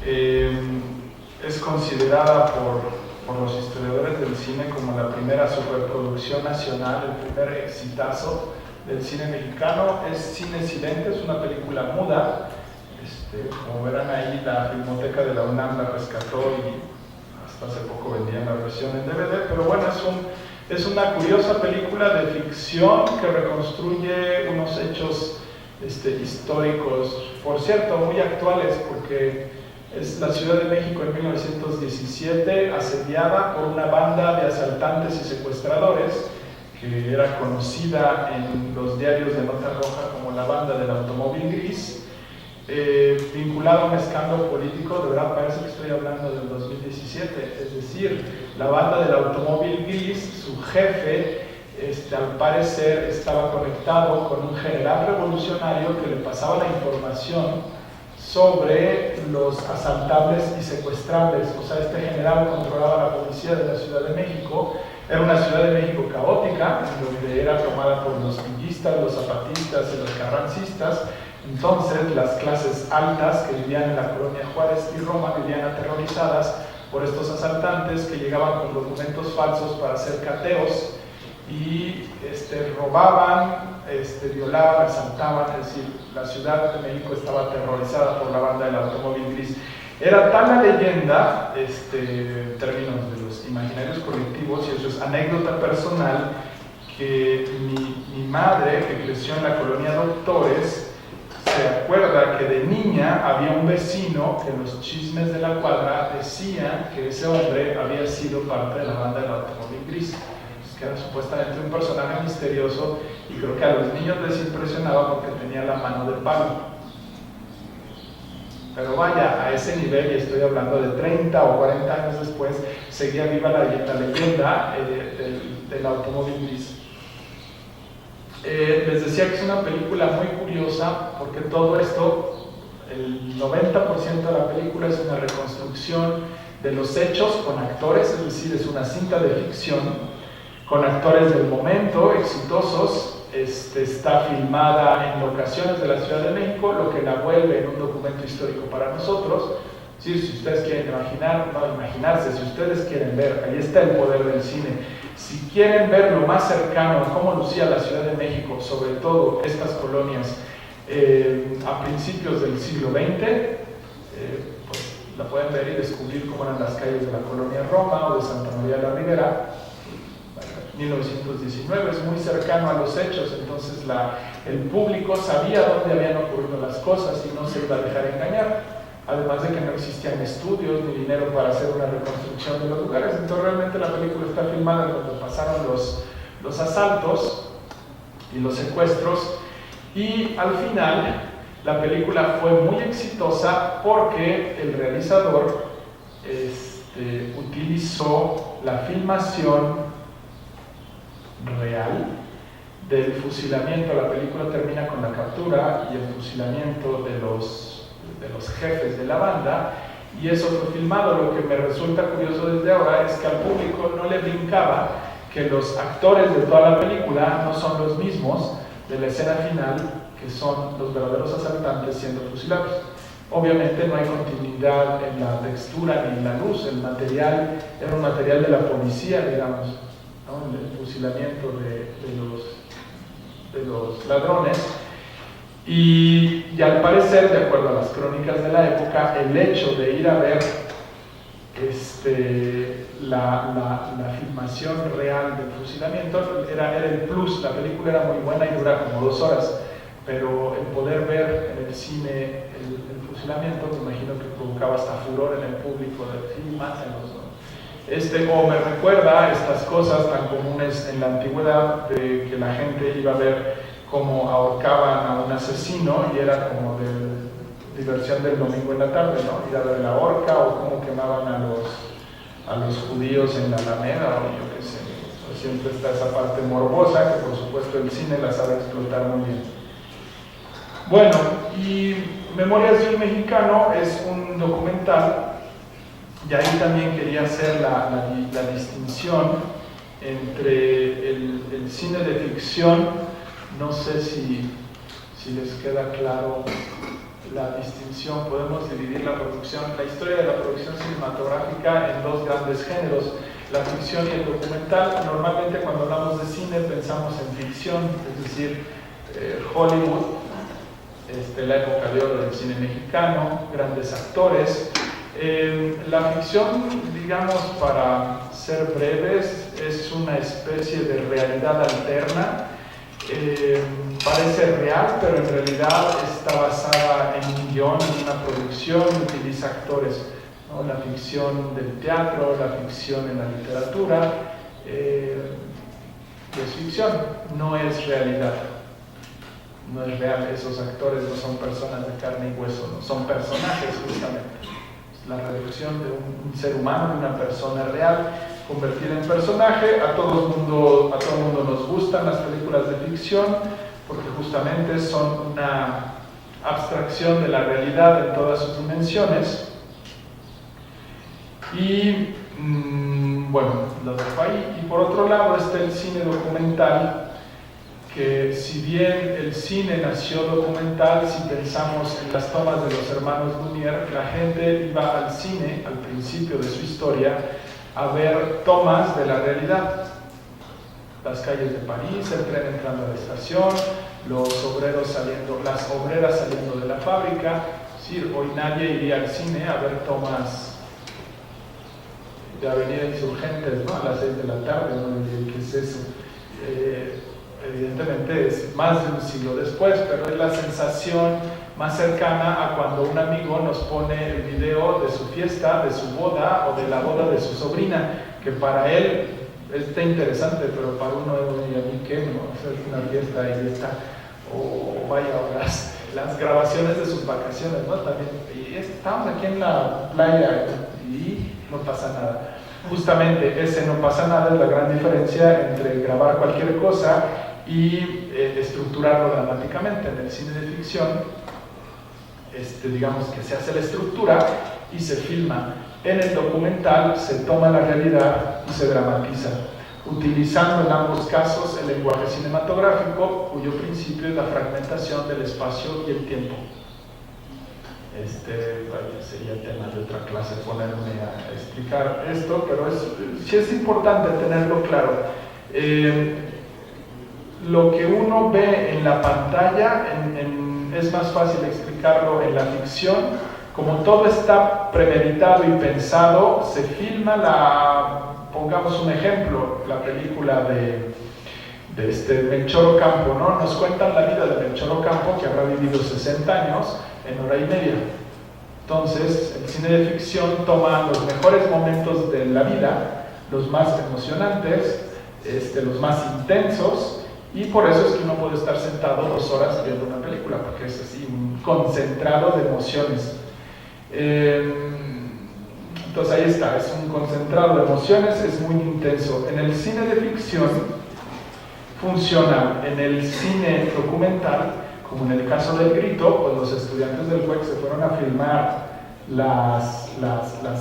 Es considerada por los historiadores del cine como la primera superproducción nacional, el primer exitazo del cine mexicano. Es cine silente, es una película muda. Como verán ahí, la Filmoteca de la UNAM la rescató, y hasta hace poco vendían la versión en DVD, pero bueno, es una curiosa película de ficción que reconstruye unos hechos históricos, por cierto, muy actuales, porque es la Ciudad de México en 1917, asediada por una banda de asaltantes y secuestradores, que era conocida en los diarios de nota roja como la banda del automóvil gris, vinculado a un escándalo político. De verdad parece que estoy hablando del 2017, es decir, la banda del automóvil gris, su jefe, al parecer estaba conectado con un general revolucionario que le pasaba la información sobre los asaltables y secuestrables. O sea, este general controlaba la policía de la Ciudad de México. Era una Ciudad de México caótica, donde era tomada por los villistas, los zapatistas y los carrancistas. Entonces, las clases altas que vivían en la colonia Juárez y Roma vivían aterrorizadas por estos asaltantes que llegaban con documentos falsos para hacer cateos y robaban, violaban, asaltaban. Es decir, la Ciudad de México estaba aterrorizada por la banda del automóvil gris. Era tal la leyenda, en términos de los imaginarios colectivos, y eso es anécdota personal, que mi madre, que creció en la colonia Doctores, se acuerda que de niña había un vecino que en los chismes de la cuadra decían que ese hombre había sido parte de la banda del Automóvil Gris, que era supuestamente un personaje misterioso, y creo que a los niños les impresionaba porque tenía la mano de palo. Pero vaya, a ese nivel, y estoy hablando de 30 o 40 años después, seguía viva la leyenda del Automóvil Gris. Les decía que es una película muy curiosa porque todo esto, el 90% de la película es una reconstrucción de los hechos con actores, es decir, es una cinta de ficción con actores del momento, exitosos. Está filmada en locaciones de la Ciudad de México, lo que la vuelve en un documento histórico para nosotros. Si ustedes quieren imaginarse, si ustedes quieren ver, ahí está el poder del cine. Si quieren ver lo más cercano a cómo lucía la Ciudad de México, sobre todo estas colonias a principios del siglo XX, pues la pueden ver y descubrir cómo eran las calles de la colonia Roma o de Santa María de la Ribera. 1919, es muy cercano a los hechos, entonces el público sabía dónde habían ocurrido las cosas y no se iba a dejar engañar, además de que no existían estudios ni dinero para hacer una reconstrucción de los lugares. Entonces realmente la película está filmada cuando pasaron los asaltos y los secuestros, y al final la película fue muy exitosa porque el realizador utilizó la filmación real del fusilamiento. La película termina con la captura y el fusilamiento de los jefes de la banda, y eso fue filmado. Lo que me resulta curioso desde ahora es que al público no le brincaba que los actores de toda la película no son los mismos de la escena final, que son los verdaderos asaltantes siendo fusilados. Obviamente no hay continuidad en la textura ni en la luz. El material era un material de la policía, digamos, ¿no? El fusilamiento de los ladrones, y al parecer, de acuerdo a las crónicas de la época, el hecho de ir a ver la filmación real del fusilamiento era el plus. La película era muy buena y dura como 2 horas, pero el poder ver en el cine el fusilamiento, me imagino que provocaba hasta furor en el público de filmásenos, ¿no? O me recuerda estas cosas tan comunes en la antigüedad, de que la gente iba a ver cómo ahorcaban a un asesino, y era como de diversión del domingo en la tarde, ¿no? Ir a ver la horca, o cómo quemaban a los judíos en la Alameda, o yo qué sé. Siempre está esa parte morbosa, que por supuesto el cine la sabe explotar muy bien. Bueno, y Memorias de un Mexicano es un documental. Y ahí también quería hacer la distinción entre el cine de ficción. No sé si les queda claro la distinción. Podemos dividir la historia de la producción cinematográfica en 2 grandes géneros, la ficción y el documental. Normalmente cuando hablamos de cine pensamos en ficción, es decir, Hollywood, la época de oro del cine mexicano, grandes actores. La ficción, digamos, para ser breves, es una especie de realidad alterna. Parece real, pero en realidad está basada en un guión, en una producción, utiliza actores, ¿no? La ficción del teatro, la ficción en la literatura, es ficción, no es realidad. No es real, esos actores no son personas de carne y hueso, no son personajes justamente. La reducción de un ser humano, de una persona real, convertida en personaje. A todo el mundo nos gustan las películas de ficción, porque justamente son una abstracción de la realidad en todas sus dimensiones. Y bueno, lo dejo ahí. Y por otro lado está el cine documental, que si bien el cine nació documental, si pensamos en las tomas de los hermanos Lumière, la gente iba al cine al principio de su historia a ver tomas de la realidad. Las calles de París, el tren entrando a la estación, los obreros saliendo, las obreras saliendo de la fábrica. Sí, hoy nadie iría al cine a ver tomas de Avenida Insurgentes, ¿no? A las 6 de la tarde, ¿no? ¿Qué es eso? Evidentemente es más de un siglo después, pero es la sensación más cercana a cuando un amigo nos pone el video de su fiesta, de su boda o de la boda de su sobrina, que para él está interesante, pero para uno y a mí qué, ¿no? O sea, es una fiesta y está, o vaya, las grabaciones de sus vacaciones, ¿no? También, y estamos aquí en la playa y no pasa nada. Justamente ese no pasa nada es la gran diferencia entre grabar cualquier cosa y estructurarlo dramáticamente. En el cine de ficción, digamos que se hace la estructura y se filma. En el documental se toma la realidad y se dramatiza, utilizando en ambos casos el lenguaje cinematográfico, cuyo principio es la fragmentación del espacio y el tiempo. Sería tema de otra clase ponerme a explicar esto, pero sí es importante tenerlo claro. Lo que uno ve en la pantalla es más fácil explicarlo en la ficción. Como todo está premeditado y pensado, se filma pongamos un ejemplo, la película de Melchor Ocampo, ¿no? Nos cuentan la vida de Melchor Ocampo, que habrá vivido 60 años en hora y media. Entonces, el cine de ficción toma los mejores momentos de la vida, los más emocionantes, los más intensos, y por eso es que uno puede estar sentado 2 horas viendo una película, porque es así, un concentrado de emociones. Entonces ahí está, es un concentrado de emociones, es muy intenso. En el cine de ficción funciona, en el cine documental, como en el caso del Grito, pues los estudiantes del WEC se fueron a filmar las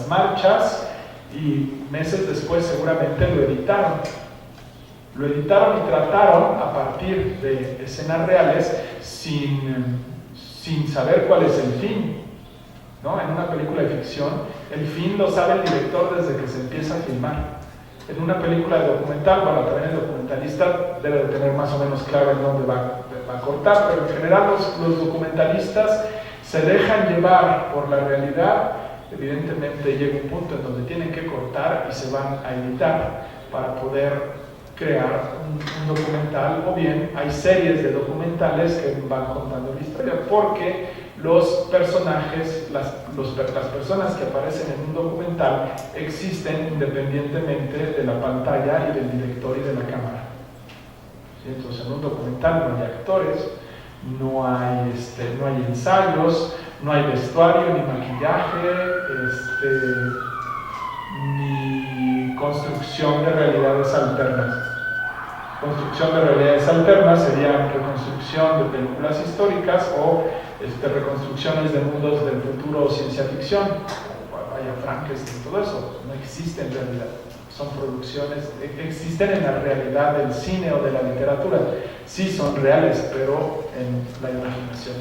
marchas y meses después seguramente lo editaron. Lo editaron y trataron a partir de escenas reales sin saber cuál es el fin, ¿no? En una película de ficción, el fin lo sabe el director desde que se empieza a filmar. En una película de documental, bueno, también el documentalista debe de tener más o menos claro en dónde va a cortar, pero en general los documentalistas se dejan llevar por la realidad. Evidentemente llega un punto en donde tienen que cortar y se van a editar para poder crear un documental, o bien hay series de documentales que van contando la historia, porque los personajes, las personas que aparecen en un documental existen independientemente de la pantalla y del director y de la cámara. ¿Sí? Entonces en un documental no hay actores, no hay ensayos, no hay vestuario, ni maquillaje, ni construcción de realidades alternas. Construcción de realidades alternas sería reconstrucción de películas históricas o reconstrucciones de mundos del futuro o ciencia ficción. Vaya, Frankenstein, todo eso no existe en realidad. Son producciones, existen en la realidad del cine o de la literatura. Sí son reales, pero en la imaginación.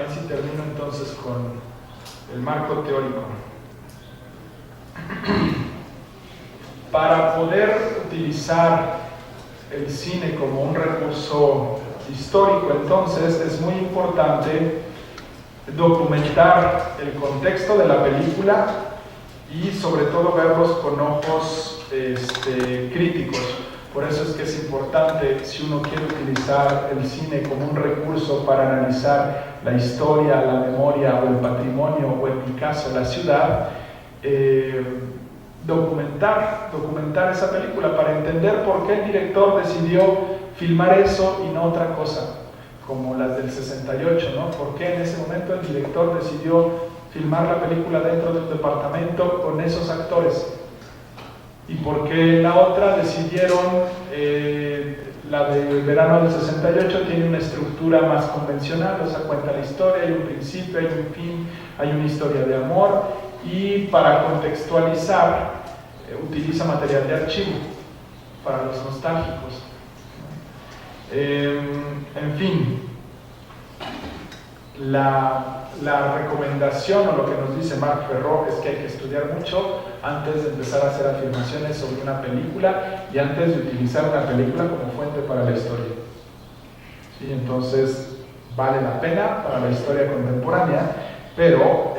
Así termino entonces con el marco teórico. Para poder utilizar el cine como un recurso histórico, entonces es muy importante documentar el contexto de la película y sobre todo verlos con ojos críticos. Por eso es que es importante, si uno quiere utilizar el cine como un recurso para analizar la historia, la memoria o el patrimonio, o en mi caso la ciudad, documentar esa película para entender por qué el director decidió filmar eso y no otra cosa, como las del 68, ¿no? ¿Por qué en ese momento el director decidió filmar la película dentro de un departamento con esos actores? ¿Y por qué la otra decidieron, la de Verano del 68 tiene una estructura más convencional, o sea, cuenta la historia, hay un principio, hay un fin, hay una historia de amor, y para contextualizar utiliza material de archivo para los nostálgicos. En fin, la recomendación o lo que nos dice Marc Ferró es que hay que estudiar mucho antes de empezar a hacer afirmaciones sobre una película y antes de utilizar una película como fuente para la historia. ¿Sí? Entonces vale la pena para la historia contemporánea, pero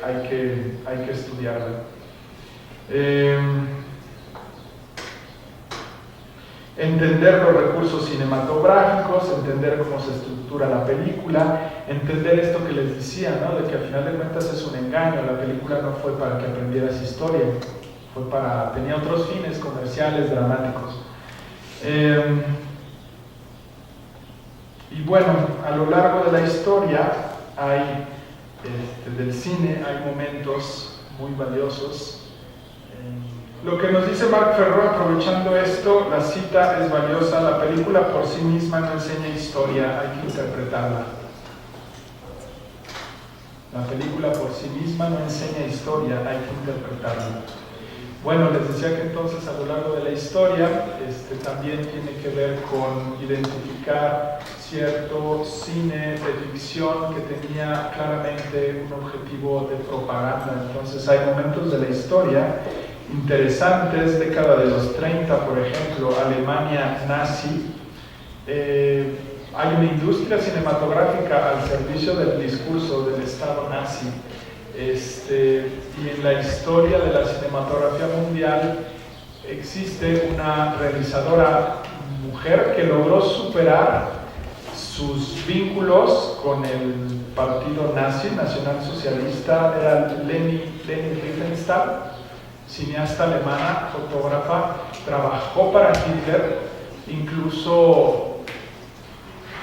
hay que estudiarla. entender los recursos cinematográficos, entender cómo se estructura la película, entender esto que les decía, ¿no? De que al final de cuentas es un engaño, la película no fue para que aprendieras historia, tenía otros fines comerciales, dramáticos. Y bueno, a lo largo de la historia del cine hay momentos muy valiosos. Lo que nos dice Marc Ferro, aprovechando esto, la cita es valiosa: la película por sí misma no enseña historia, hay que interpretarla. La película por sí misma no enseña historia, hay que interpretarla. Bueno, les decía que entonces a lo largo de la historia también tiene que ver con identificar cierto cine de ficción que tenía claramente un objetivo de propaganda. Entonces hay momentos de la historia interesantes, década de los 30, por ejemplo, Alemania nazi. Hay una industria cinematográfica al servicio del discurso del Estado nazi. Y en la historia de la cinematografía mundial existe una realizadora mujer que logró superar sus vínculos con el partido nazi, nacionalsocialista. Era Leni Riefenstahl, cineasta alemana, fotógrafa, trabajó para Hitler, incluso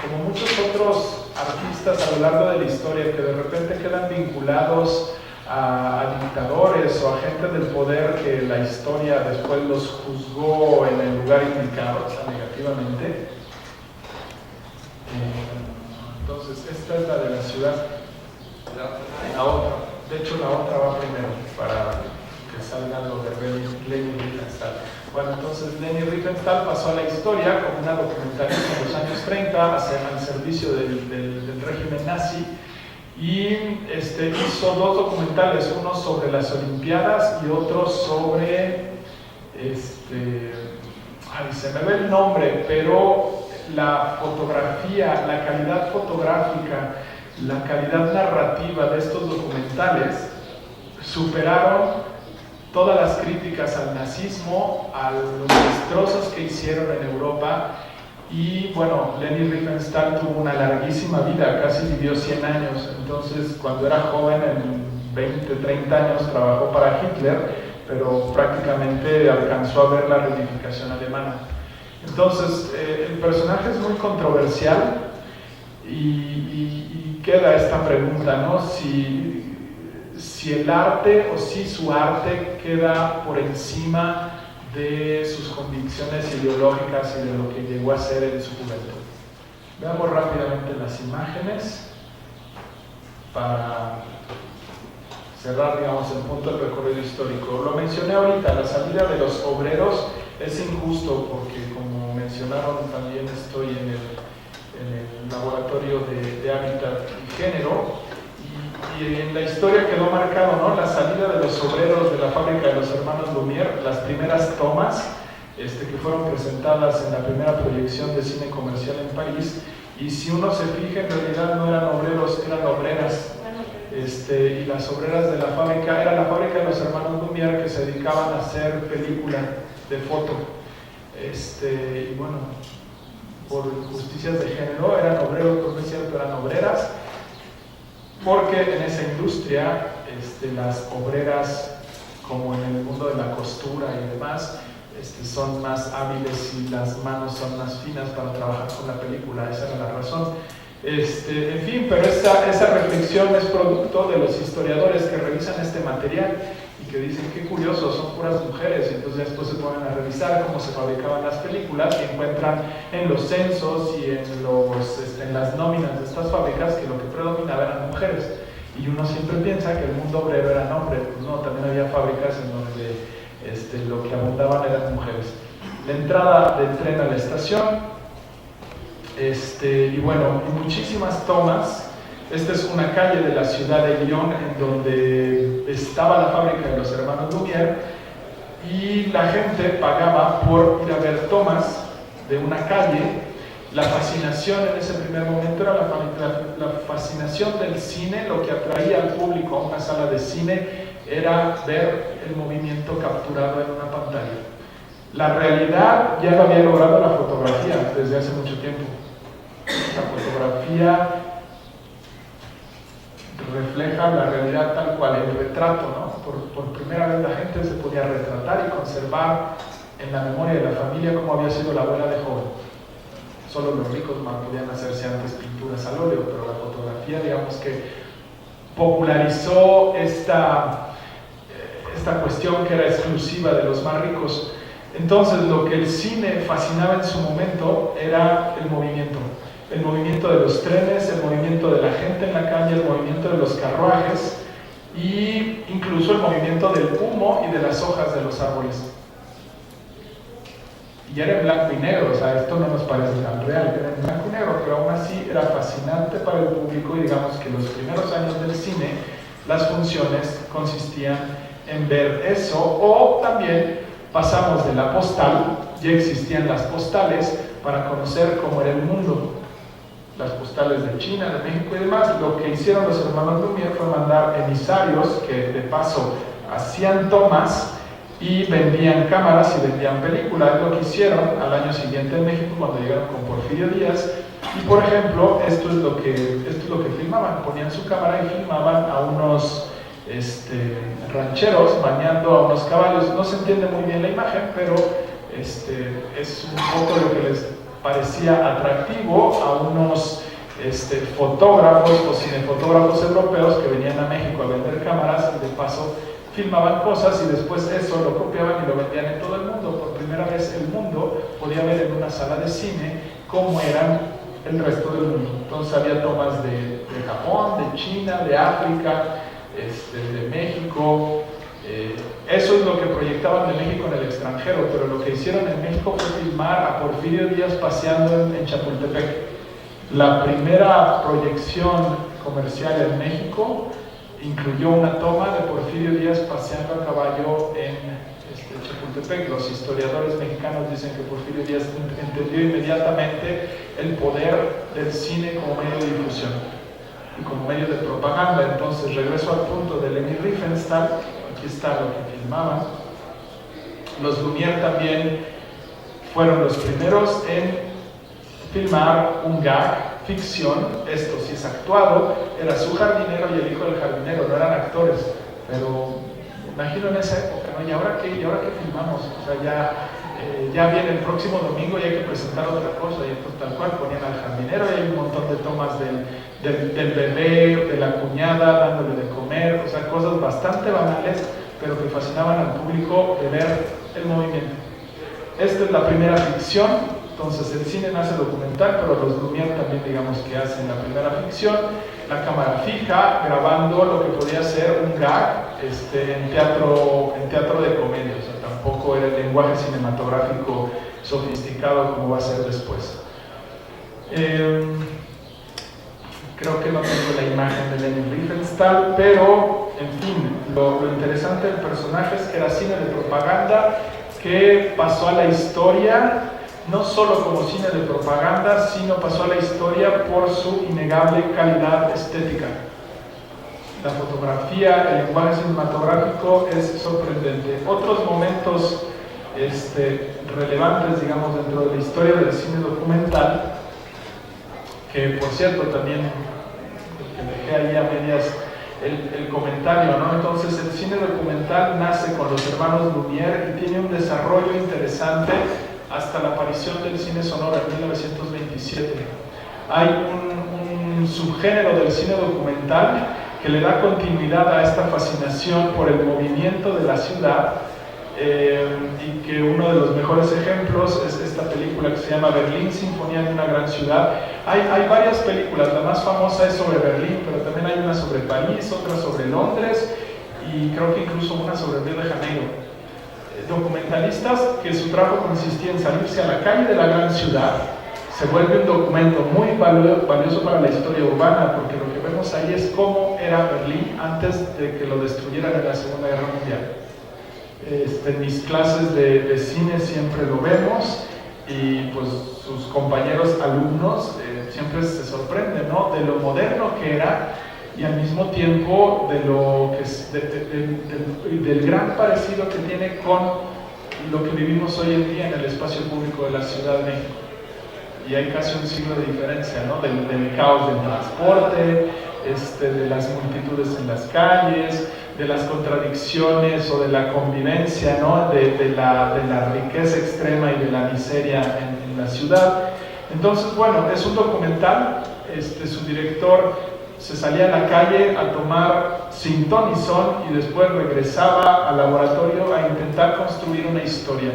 como muchos otros artistas a lo largo de la historia que de repente quedan vinculados a dictadores o a gente del poder que la historia después los juzgó en el lugar indicado, o sea, negativamente. Entonces, esta es la de la ciudad. La otra, de hecho la otra va primero para que salga lo de Leni Riefenstahl. Bueno, entonces Leni Riefenstahl pasó a la historia como una documentalista en los años 30 al servicio del régimen nazi, y hizo dos documentales, uno sobre las Olimpiadas y otro sobre, se me ve el nombre, pero la fotografía, la calidad fotográfica, la calidad narrativa de estos documentales superaron todas las críticas al nazismo, a los destrozos que hicieron en Europa. Y bueno, Leni Riefenstahl tuvo una larguísima vida, casi vivió 100 años. Entonces, cuando era joven, en 20, 30 años, trabajó para Hitler, pero prácticamente alcanzó a ver la reunificación alemana. Entonces, el personaje es muy controversial y queda esta pregunta, ¿no? Si el arte o si su arte queda por encima de sus convicciones ideológicas y de lo que llegó a ser en su juventud. Veamos rápidamente las imágenes para cerrar, digamos, el punto del recorrido histórico. Lo mencioné ahorita, la salida de los obreros es injusto porque, como mencionaron, también estoy en el laboratorio de hábitat y género. Y en la historia quedó marcado, ¿no?, la salida de los obreros de la fábrica de los hermanos Lumière, las primeras tomas que fueron presentadas en la primera proyección de cine comercial en París. Y si uno se fija, en realidad no eran obreros, eran obreras. Y las obreras de la fábrica, era la fábrica de los hermanos Lumière, que se dedicaban a hacer película de foto. Y bueno, por justicias de género, eran obreros, pues no es cierto, eran obreras. Porque en esa industria las obreras, como en el mundo de la costura y demás, son más hábiles y las manos son más finas para trabajar con la película. Esa era la razón. En fin, pero esa reflexión es producto de los historiadores que revisan este material y que dicen: qué curioso, son puras mujeres. Y entonces después se ponen a revisar cómo se fabricaban las películas y encuentran en los censos y en las nóminas de estas fábricas que lo que predominaba eran mujeres. Y uno siempre piensa que el mundo obrero eran hombres. Pues no, también había fábricas en donde lo que abundaban eran mujeres. La entrada del tren a la estación, y bueno, y muchísimas tomas. Esta es una calle de la ciudad de Lyon en donde estaba la fábrica de los hermanos Lumière, y la gente pagaba por ir a ver tomas de una calle. La fascinación en ese primer momento era la fascinación del cine. Lo que atraía al público a una sala de cine era ver el movimiento capturado en una pantalla. La realidad ya lo había logrado la fotografía desde hace mucho tiempo. La fotografía refleja la realidad tal cual, el retrato, ¿no? Por primera vez la gente se podía retratar y conservar en la memoria de la familia cómo había sido la abuela de joven. Solo los ricos más podían hacerse antes pinturas al óleo, pero la fotografía, digamos que popularizó esta cuestión que era exclusiva de los más ricos. Entonces, lo que el cine fascinaba en su momento era el movimiento de los trenes, el movimiento de la gente en la calle, el movimiento de los carruajes y incluso el movimiento del humo y de las hojas de los árboles. Y era en blanco y negro, o sea, esto no nos parece tan real, era en blanco y negro, pero aún así era fascinante para el público y digamos que los primeros años del cine, las funciones consistían en ver eso, o también pasamos de la postal, ya existían las postales, para conocer cómo era el mundo. Las postales de China, de México y demás. Lo que hicieron los hermanos Lumière fue mandar emisarios que de paso hacían tomas y vendían cámaras y vendían películas. Lo que hicieron al año siguiente en México cuando llegaron con Porfirio Díaz. Y por ejemplo, esto es lo que filmaban. Ponían su cámara y filmaban a unos rancheros bañando a unos caballos. No se entiende muy bien la imagen, pero es un poco lo que les parecía atractivo a unos fotógrafos o cinefotógrafos europeos que venían a México a vender cámaras y de paso filmaban cosas y después eso lo copiaban y lo vendían en todo el mundo. Por primera vez el mundo podía ver en una sala de cine cómo eran el resto del mundo. Entonces había tomas de Japón, de China, de África, de México. Eso es lo que proyectaban de México en el extranjero, pero lo que hicieron en México fue filmar a Porfirio Díaz paseando en Chapultepec. La primera proyección comercial en México incluyó una toma de Porfirio Díaz paseando a caballo en Chapultepec. Los historiadores mexicanos dicen que Porfirio Díaz entendió inmediatamente el poder del cine como medio de difusión y como medio de propaganda. Entonces regreso al punto de Leni Riefenstahl. Aquí está lo que filmaban. Los Lumière también fueron los primeros en filmar un gag, ficción. Esto sí es actuado, era su jardinero y el hijo del jardinero, no eran actores, pero imagino en esa época, ¿no? ¿Y ahora qué filmamos? O sea, ya viene el próximo domingo y hay que presentar otra cosa, y entonces tal cual ponían al jardinero y hay un montón de tomas del bebé, de la cuñada dándole de comer, o sea, cosas bastante banales, pero que fascinaban al público de ver el movimiento. Esta es la primera ficción. Entonces el cine nace documental, pero los Lumière también digamos que hacen la primera ficción, la cámara fija, grabando lo que podía ser un gag en teatro de comedia, o sea, tampoco era el lenguaje cinematográfico sofisticado como va a ser después. Creo que no tengo la imagen de Leni Riefenstahl, pero en fin, lo interesante del personaje es que era cine de propaganda que pasó a la historia no solo como cine de propaganda, sino pasó a la historia por su innegable calidad estética. La fotografía, el lenguaje cinematográfico es sorprendente. Otros momentos relevantes, digamos, dentro de la historia del cine documental, que por cierto también que dejé ahí a medias el comentario, ¿no? Entonces el cine documental nace con los hermanos Lumière y tiene un desarrollo interesante hasta la aparición del cine sonoro en 1927. Hay un subgénero del cine documental que le da continuidad a esta fascinación por el movimiento de la ciudad, y que uno de los mejores ejemplos es esta película que se llama Berlín, Sinfonía de una gran ciudad. Hay varias películas, la más famosa es sobre Berlín, pero también hay una sobre París, otra sobre Londres y creo que incluso una sobre Río de Janeiro. Documentalistas que su trabajo consistía en salirse a la calle de la gran ciudad. Se vuelve un documento muy valioso para la historia urbana, porque lo que vemos ahí es cómo era Berlín antes de que lo destruyeran en la Segunda Guerra Mundial. En mis clases de cine siempre lo vemos y pues sus compañeros alumnos siempre se sorprenden, ¿no? De lo moderno que era y al mismo tiempo de lo que del gran parecido que tiene con lo que vivimos hoy en día en el espacio público de la Ciudad de México. Y hay casi un siglo de diferencia, ¿no? Del caos del transporte, de las multitudes en las calles, de las contradicciones o de la convivencia, ¿no? de la riqueza extrema y de la miseria en la ciudad. Entonces, bueno, es un documental. Su director se salía a la calle a tomar sin ton ni son y después regresaba al laboratorio a intentar construir una historia.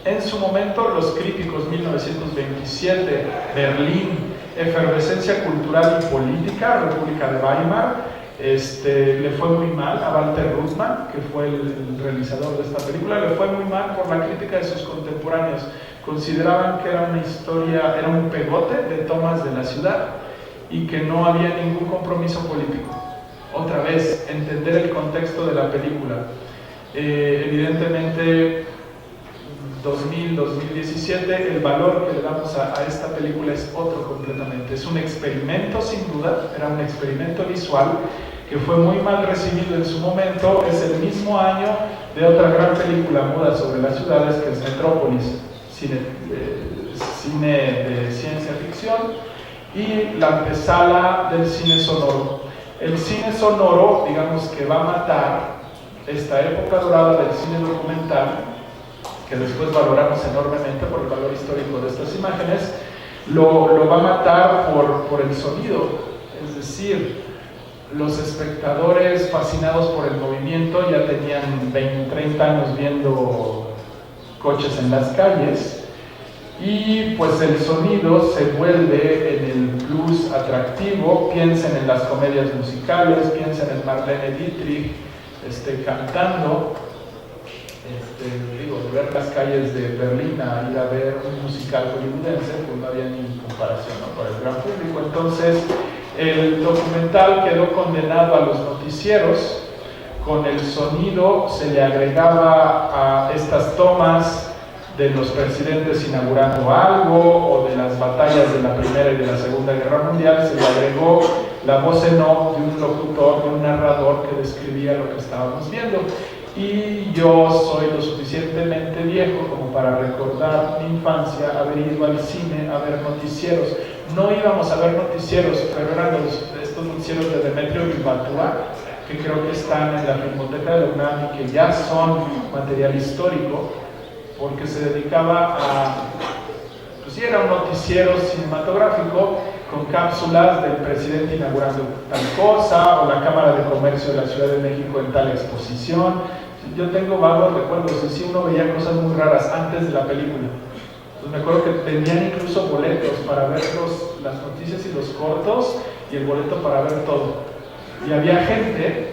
En su momento, Los Críticos, 1927, Berlín, efervescencia cultural y política, República de Weimar, le fue muy mal a Walter Ruttmann, que fue el realizador de esta película, le fue muy mal por la crítica de sus contemporáneos. Consideraban que era una historia, era un pegote de tomas de la ciudad y que no había ningún compromiso político. Otra vez, entender el contexto de la película. Evidentemente, 2017, el valor que le damos a esta película es otro completamente. Es un experimento, sin duda, era un experimento visual que fue muy mal recibido en su momento. Es el mismo año de otra gran película muda sobre las ciudades, que es Metrópolis, cine de ciencia ficción, y la antesala del cine sonoro. El cine sonoro, digamos, que va a matar esta época dorada del cine documental, que después valoramos enormemente por el valor histórico de estas imágenes, lo va a matar por el sonido. Es decir, los espectadores fascinados por el movimiento ya tenían 20, 30 años viendo coches en las calles, y pues el sonido se vuelve en el plus atractivo. Piensen en las comedias musicales, piensen en Marlene Dietrich cantando. De ver las calles de Berlín a ir a ver un musical hollywoodense, pues no había ni comparación, ¿no?, para el gran público. Entonces, el documental quedó condenado a los noticieros. Con el sonido se le agregaba a estas tomas de los presidentes inaugurando algo, o de las batallas de la Primera y de la Segunda Guerra Mundial, se le agregó la voz en off de un locutor, de un narrador que describía lo que estábamos viendo. Y yo soy lo suficientemente viejo como para recordar mi infancia, haber ido al cine a ver noticieros. No íbamos a ver noticieros, pero eran estos noticieros de Demetrio Bilbatúa, que creo que están en la Filmoteca de la UNAM y que ya son material histórico, porque se dedicaba a, pues sí, era un noticiero cinematográfico con cápsulas del presidente inaugurando tal cosa, o la Cámara de Comercio de la Ciudad de México en tal exposición. Yo tengo vagos recuerdos, y sí, uno veía cosas muy raras antes de la película. Entonces me acuerdo que vendían incluso boletos para ver las noticias y los cortos, y el boleto para ver todo. Y había gente,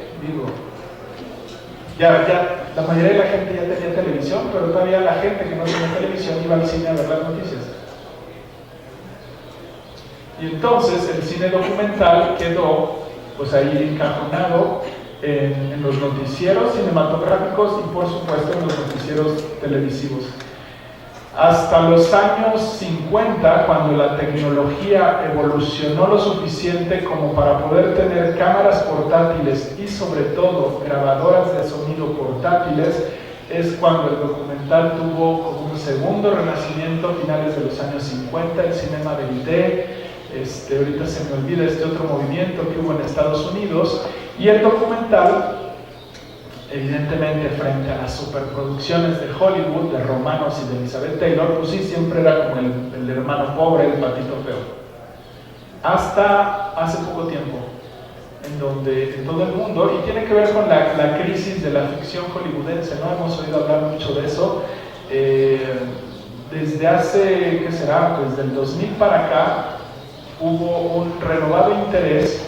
la mayoría de la gente ya tenía televisión, pero todavía la gente que no tenía televisión iba al cine a ver las noticias. Y entonces el cine documental quedó pues ahí encajonado en los noticieros cinematográficos y por supuesto en los noticieros televisivos. Hasta los años 50, cuando la tecnología evolucionó lo suficiente como para poder tener cámaras portátiles y sobre todo grabadoras de sonido portátiles, es cuando el documental tuvo como un segundo renacimiento a finales de los años 50, el cinema verité. Ahorita se me olvida otro movimiento que hubo en Estados Unidos, y el documental, evidentemente frente a las superproducciones de Hollywood, de Romanos y de Elizabeth Taylor, pues sí, siempre era como el hermano pobre, el patito feo. Hasta hace poco tiempo, en donde en todo el mundo, y tiene que ver con la crisis de la ficción hollywoodense, ¿no? Hemos oído hablar mucho de eso. Desde hace, ¿qué será? Pues del 2000 para acá, hubo un renovado interés.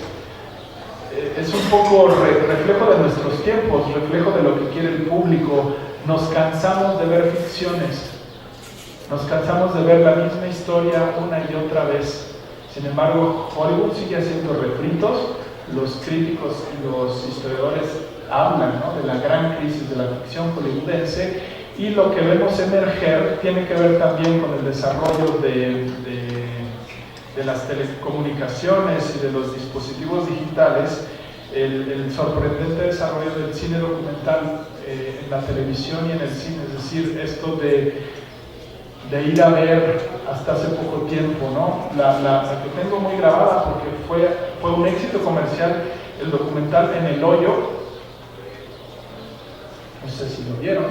Es un poco reflejo de nuestros tiempos, reflejo de lo que quiere el público. Nos cansamos de ver ficciones, nos cansamos de ver la misma historia una y otra vez. Sin embargo, Hollywood sigue haciendo refritos. Los críticos y los historiadores hablan, ¿no?, de la gran crisis de la ficción hollywoodense, y lo que vemos emerger tiene que ver también con el desarrollo de las telecomunicaciones y de los dispositivos digitales, el sorprendente desarrollo del cine documental en la televisión y en el cine, es decir, esto de ir a ver hasta hace poco tiempo, ¿no? La que tengo muy grabada porque fue un éxito comercial, el documental En el Hoyo, no sé si lo vieron,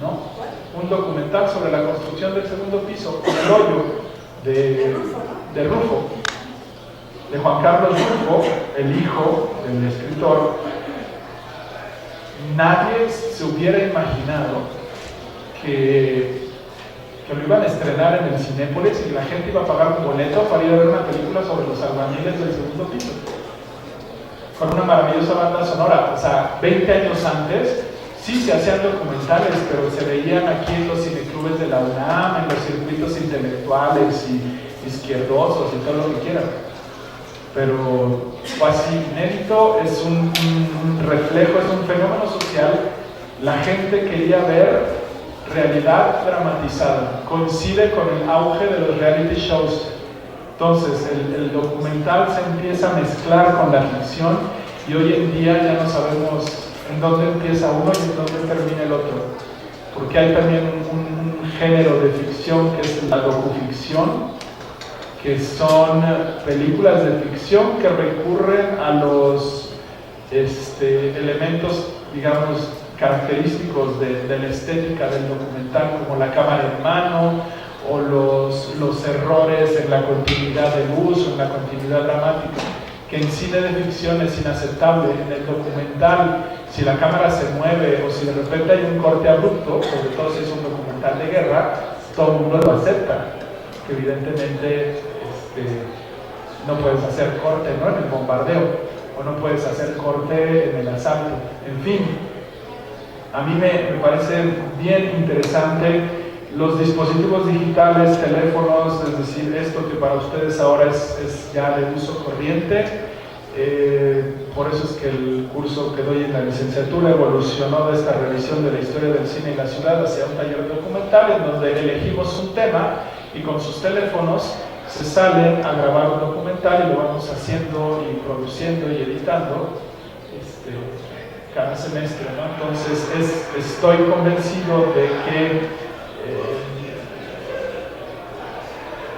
¿no? Un documental sobre la construcción del segundo piso, En el Hoyo, de Rufo, de Juan Carlos Rufo, el hijo del escritor. Nadie se hubiera imaginado que lo iban a estrenar en el Cinépolis y la gente iba a pagar un boleto para ir a ver una película sobre los albañiles del segundo piso, con una maravillosa banda sonora. O sea, 20 años antes sí se hacían documentales, pero se veían aquí en los cineclubes de la UNAM, en los circuitos intelectuales y izquierdosos y todo lo que quieran. Pero fue así, inédito, es un reflejo, es un fenómeno social. La gente quería ver realidad dramatizada, coincide con el auge de los reality shows. Entonces el documental se empieza a mezclar con la ficción y hoy en día ya no sabemos en dónde empieza uno y en dónde termina el otro, porque hay también un género de ficción que es la docuficción, que son películas de ficción que recurren a los elementos, digamos, característicos de la estética del documental, como la cámara en mano o los errores en la continuidad de luz o en la continuidad dramática, que en cine de ficción es inaceptable. En el documental, si la cámara se mueve o si de repente hay un corte abrupto, sobre todo si es un documental de guerra, todo el mundo lo acepta, que evidentemente no puedes hacer corte, ¿no?, en el bombardeo, o no puedes hacer corte en el asalto, en fin. A mí me parece bien interesante los dispositivos digitales, teléfonos, es decir, esto que para ustedes ahora es ya de uso corriente. Por eso es que el curso que doy en la licenciatura evolucionó de esta revisión de la historia del cine y la ciudad hacia un taller documental en donde elegimos un tema y con sus teléfonos se salen a grabar un documental y lo vamos haciendo y produciendo y editando cada semestre, ¿no? Entonces estoy convencido de que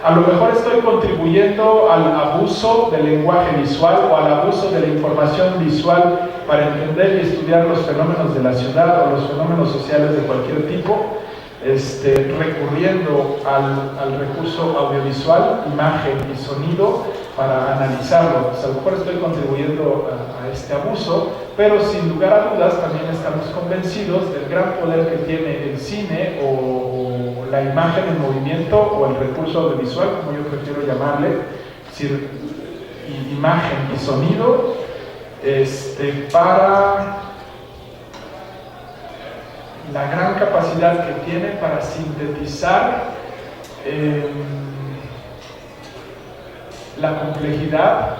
a lo mejor estoy contribuyendo al abuso del lenguaje visual o al abuso de la información visual para entender y estudiar los fenómenos de la ciudad o los fenómenos sociales de cualquier tipo, recurriendo al recurso audiovisual, imagen y sonido para analizarlo. Pues a lo mejor estoy contribuyendo a este abuso, pero sin lugar a dudas también estamos convencidos del gran poder que tiene el cine o la imagen en movimiento o el recurso audiovisual, como yo prefiero llamarle, es decir, imagen y sonido, para la gran capacidad que tiene para sintetizar la complejidad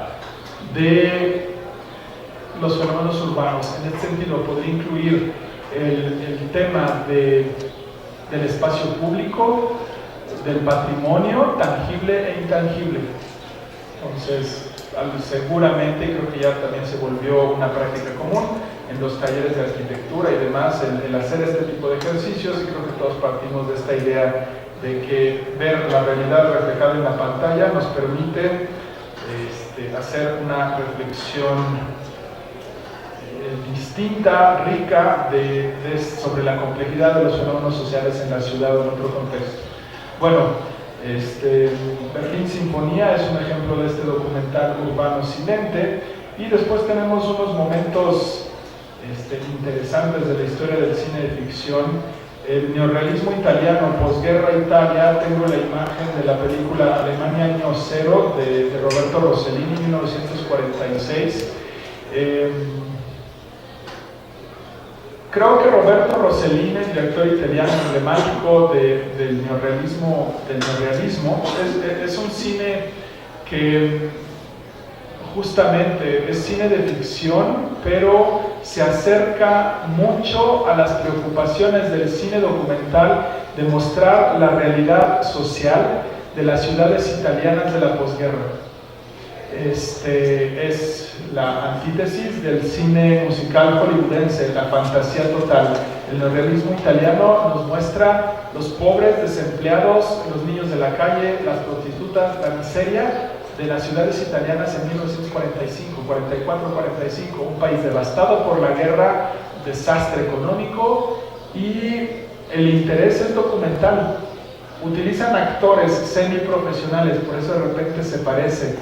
de los fenómenos urbanos. En este sentido, podría incluir el tema del espacio público, del patrimonio tangible e intangible. Entonces, seguramente, creo que ya también se volvió una práctica común en los talleres de arquitectura y demás, el hacer este tipo de ejercicios, y creo que todos partimos de esta idea de que ver la realidad reflejada en la pantalla nos permite hacer una reflexión distinta, rica, sobre la complejidad de los fenómenos sociales en la ciudad o en otro contexto. Bueno, Berlín Sinfonía es un ejemplo de este documental urbano silente, y después tenemos unos momentos interesantes de la historia del cine de ficción. El neorrealismo italiano, posguerra Italia. Tengo la imagen de la película Alemania Año Cero de Roberto Rossellini, 1946. Creo que Roberto Rossellini, el director italiano emblemático del neorrealismo, es un cine que justamente es cine de ficción, pero se acerca mucho a las preocupaciones del cine documental de mostrar la realidad social de las ciudades italianas de la posguerra. es la antítesis del cine musical hollywoodense, la fantasía total. El neorrealismo italiano nos muestra los pobres, desempleados, los niños de la calle, las prostitutas, la miseria de las ciudades italianas en 1945, 44, 45, un país devastado por la guerra, desastre económico, y el interés es documental. Utilizan actores semiprofesionales, por eso de repente se parece.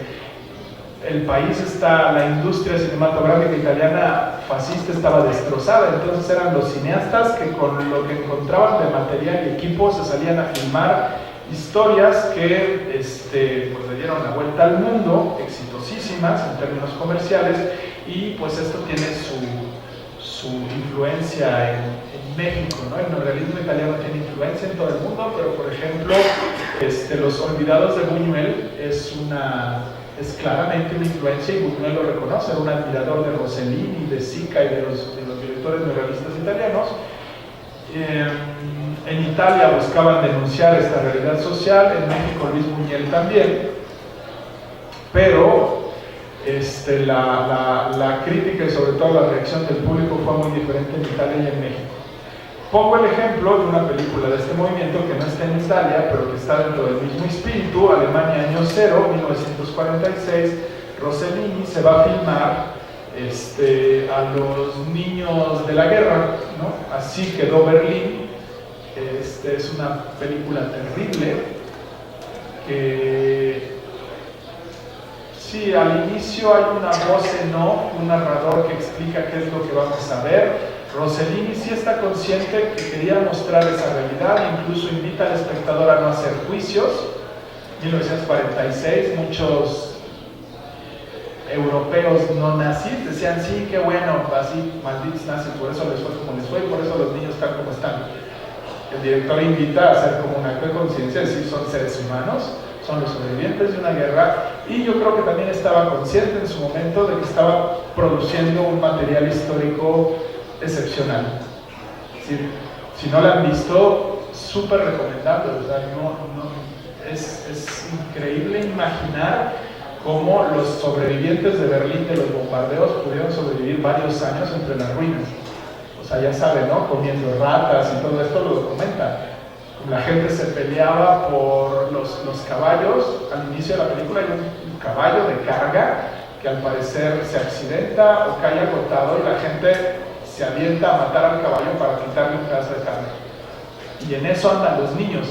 El país está, la industria cinematográfica italiana fascista estaba destrozada, entonces eran los cineastas que con lo que encontraban de material y equipo se salían a filmar historias que pues le dieron la vuelta al mundo, exitosísimas en términos comerciales, y pues esto tiene su influencia en México, ¿no? El neorrealismo italiano tiene influencia en todo el mundo, pero por ejemplo, Los Olvidados de Buñuel es claramente una influencia, y Buñuel lo reconoce, era un admirador de Rossellini, de Sica y de los directores neorrealistas italianos. En Italia buscaban denunciar esta realidad social, en México Luis Buñuel también, pero la crítica y sobre todo la reacción del público fue muy diferente en Italia y en México. Pongo el ejemplo de una película de este movimiento que no está en Italia, pero que está dentro del mismo espíritu, Alemania Año Cero, 1946. Rossellini se va a filmar a los niños de la guerra, ¿no? Así quedó Berlín. Es una película terrible que sí, al inicio hay una voz en off, un narrador que explica qué es lo que vamos a ver. Rossellini sí está consciente que quería mostrar esa realidad, incluso invita al espectador a no hacer juicios. 1946, muchos europeos no nazis decían, sí, qué bueno, así malditos nazis, por eso les fue como les fue, y por eso los niños están como están. El director invita a hacer como un acto de conciencia, decir, son seres humanos, son los sobrevivientes de una guerra, y yo creo que también estaba consciente en su momento de que estaba produciendo un material histórico excepcional. Si no la han visto, súper recomendable. O sea, es increíble imaginar cómo los sobrevivientes de Berlín de los bombardeos pudieron sobrevivir varios años entre las ruinas. O sea, ya saben, ¿no? Comiendo ratas y todo esto lo documenta. La gente se peleaba por los caballos. Al inicio de la película hay un caballo de carga que al parecer se accidenta o cae agotado, y la gente se avienta a matar al caballo para quitarle un pedazo de carne. Y en eso andan los niños.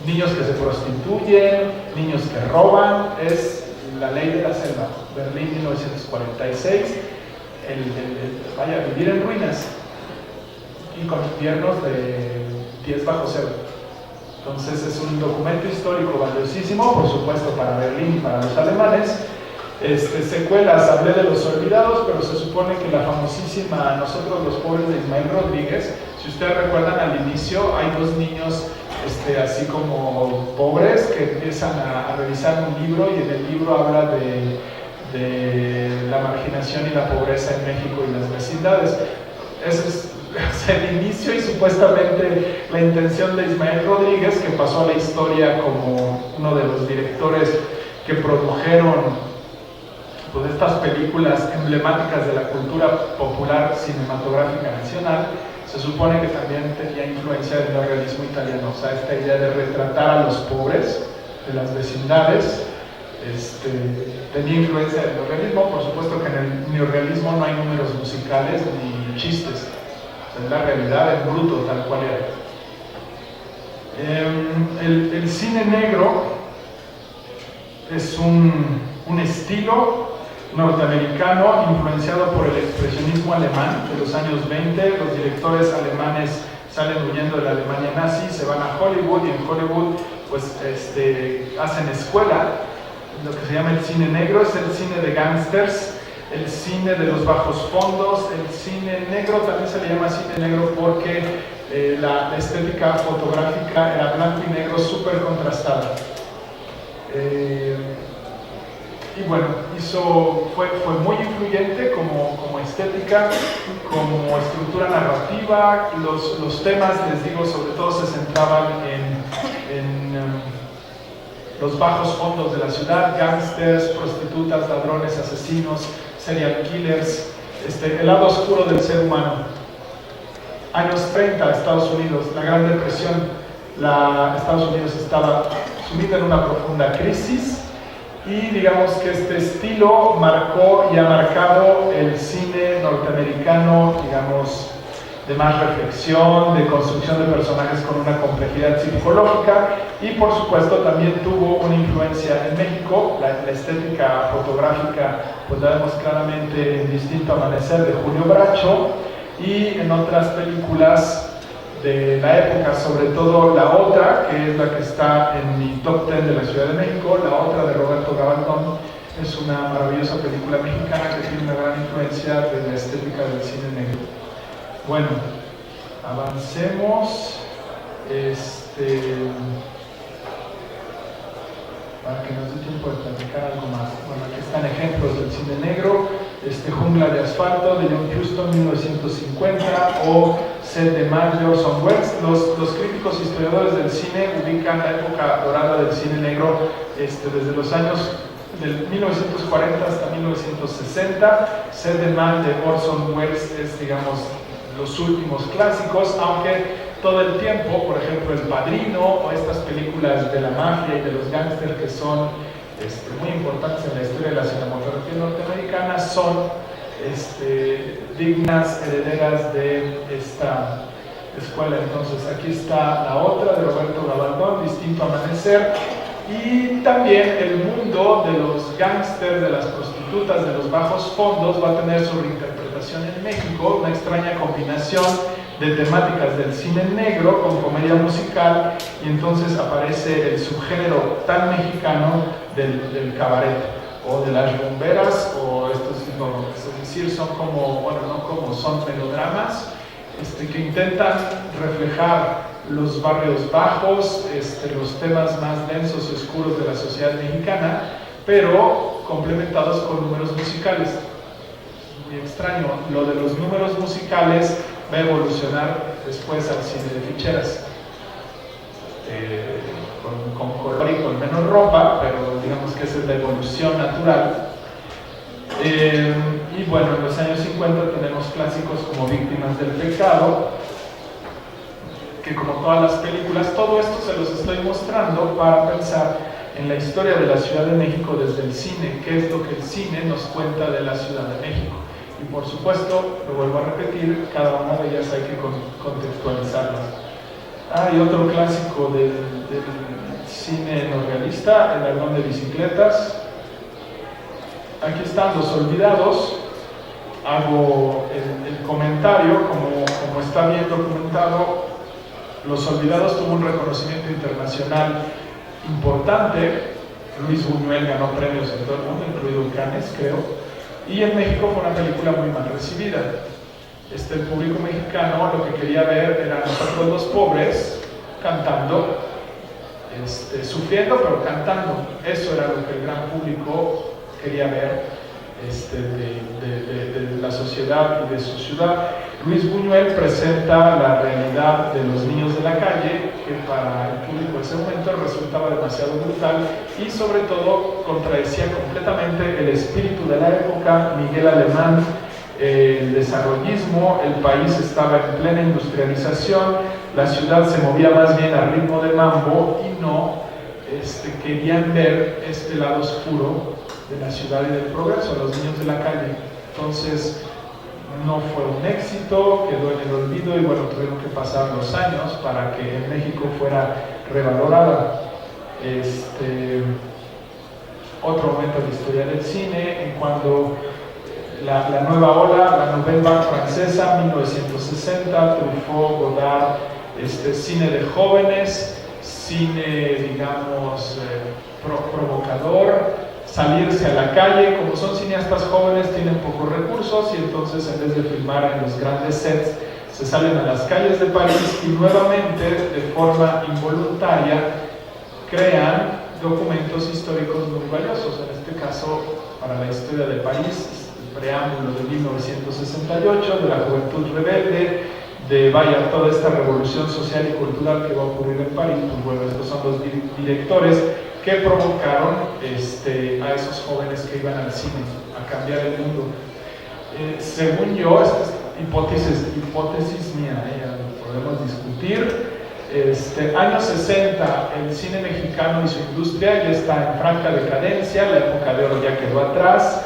Niños que se prostituyen, niños que roban. Es la ley de la selva. Berlín, 1946. Vaya, vivir en ruinas y con inviernos de 10 bajo cero. Entonces es un documento histórico valiosísimo, por supuesto, para Berlín y para los alemanes. Secuelas, hablé de Los Olvidados, pero se supone que la famosísima Nosotros los Pobres de Ismael Rodríguez, si ustedes recuerdan, al inicio hay dos niños así como pobres que empiezan a revisar un libro, y en el libro habla de la marginación y la pobreza en México y las vecindades. Ese es el inicio y supuestamente la intención de Ismael Rodríguez, que pasó a la historia como uno de los directores que produjeron pues estas películas emblemáticas de la cultura popular cinematográfica nacional. Se supone que también tenía influencia del neorrealismo italiano, o sea, esta idea de retratar a los pobres de las vecindades, tenía influencia del neorrealismo. Por supuesto que en el neorrealismo no hay números musicales ni chistes, o sea, es la realidad en bruto, tal cual era. El cine negro es un estilo norteamericano influenciado por el expresionismo alemán de los años 20. Los directores alemanes salen huyendo de la Alemania nazi, se van a Hollywood, y en Hollywood pues hacen escuela. Lo que se llama el cine negro es el cine de gángsters, el cine de los bajos fondos. El cine negro también se le llama cine negro porque la estética fotográfica era blanco y negro, súper contrastada. Y bueno, fue muy influyente como estética, como estructura narrativa. Los temas, les digo, sobre todo se centraban los bajos fondos de la ciudad, gángsters, prostitutas, ladrones, asesinos, serial killers, el lado oscuro del ser humano. Años 30, Estados Unidos, la Gran Depresión, Estados Unidos estaba sumido en una profunda crisis y digamos que este estilo marcó y ha marcado el cine norteamericano, digamos, de más reflexión, de construcción de personajes con una complejidad psicológica y por supuesto también tuvo una influencia en México. La estética fotográfica pues la vemos claramente en Distinto Amanecer de Julio Bracho y en otras películas de la época, sobre todo La Otra, que es la que está en mi top 10 de la Ciudad de México. La Otra de Roberto Gabaldón es una maravillosa película mexicana que tiene una gran influencia de la estética del cine negro. Bueno, avancemos. Para que nos dé tiempo de platicar algo más. Bueno, aquí están ejemplos del cine negro. Jungla de Asfalto de John Huston, 1950, o Sed de Mar de Orson Welles. Los críticos historiadores del cine ubican la época dorada del cine negro desde los años del 1940 hasta 1960. Sed de Mar de Orson Welles es, digamos, los últimos clásicos, aunque todo el tiempo, por ejemplo, El Padrino o estas películas de la mafia y de los gángsters que son muy importantes en la historia de la cinematografía norteamericana, son dignas herederas de esta escuela. Entonces aquí está La Otra de Roberto Gabaldón, Distinto Amanecer, y también el mundo de los gángsters, de las prostitutas, de los bajos fondos va a tener su reinterpretación en México, una extraña combinación de temáticas del cine negro con comedia musical, y entonces aparece el subgénero tan mexicano del cabaret o de las rumberas, o estos, es decir, son como, bueno, no como, son melodramas que intentan reflejar los barrios bajos, los temas más densos y oscuros de la sociedad mexicana, pero complementados con números musicales. Muy extraño, lo de los números musicales va a evolucionar después al cine de ficheras, con color y con menos ropa, pero digamos que esa es la evolución natural. Y bueno, en los años 50 tenemos clásicos como Víctimas del Pecado, que como todas las películas, todo esto se los estoy mostrando para pensar en la historia de la Ciudad de México desde el cine, qué es lo que el cine nos cuenta de la Ciudad de México. Y por supuesto, lo vuelvo a repetir, cada una de ellas hay que contextualizarlas. Y otro clásico del cine no realista, El Ladrón de Bicicletas. Aquí están Los Olvidados. Hago el comentario, como está bien documentado. Los Olvidados tuvo un reconocimiento internacional importante. Luis Buñuel ganó premios en todo el mundo, incluido Cannes, creo. Y en México fue una película muy mal recibida. El público mexicano lo que quería ver eran nosotros los pobres cantando, sufriendo pero cantando. Eso era lo que el gran público quería ver de la sociedad y de su ciudad. Luis Buñuel presenta la realidad de los niños de la calle, que para el público de ese momento resultaba demasiado brutal y sobre todo contradecía completamente el espíritu de la época, Miguel Alemán, el desarrollismo. El país estaba en plena industrialización, la ciudad se movía más bien a ritmo de mambo y no querían ver este lado oscuro de la ciudad y del progreso, los niños de la calle. Entonces no fue un éxito, quedó en el olvido y bueno, tuvieron que pasar los años para que en México fuera revalorada. Otro momento de la historia del cine, en cuando la nueva ola, la Nouvelle Vague francesa, 1960, Truffaut, Godard, cine de jóvenes, cine, digamos, provocador, salirse a la calle. Como son cineastas jóvenes, tienen pocos recursos y entonces en vez de filmar en los grandes sets, se salen a las calles de París y nuevamente, de forma involuntaria, crean documentos históricos muy valiosos. En este caso, para la historia de París, el preámbulo de 1968, de la Juventud Rebelde, de vaya, toda esta revolución social y cultural que va a ocurrir en París. Pues bueno, estos son los directores que provocaron a esos jóvenes que iban al cine a cambiar el mundo. Según yo, esta es hipótesis mía, ya podemos discutir. Años 60, el cine mexicano y su industria ya está en franca decadencia, la época de oro ya quedó atrás,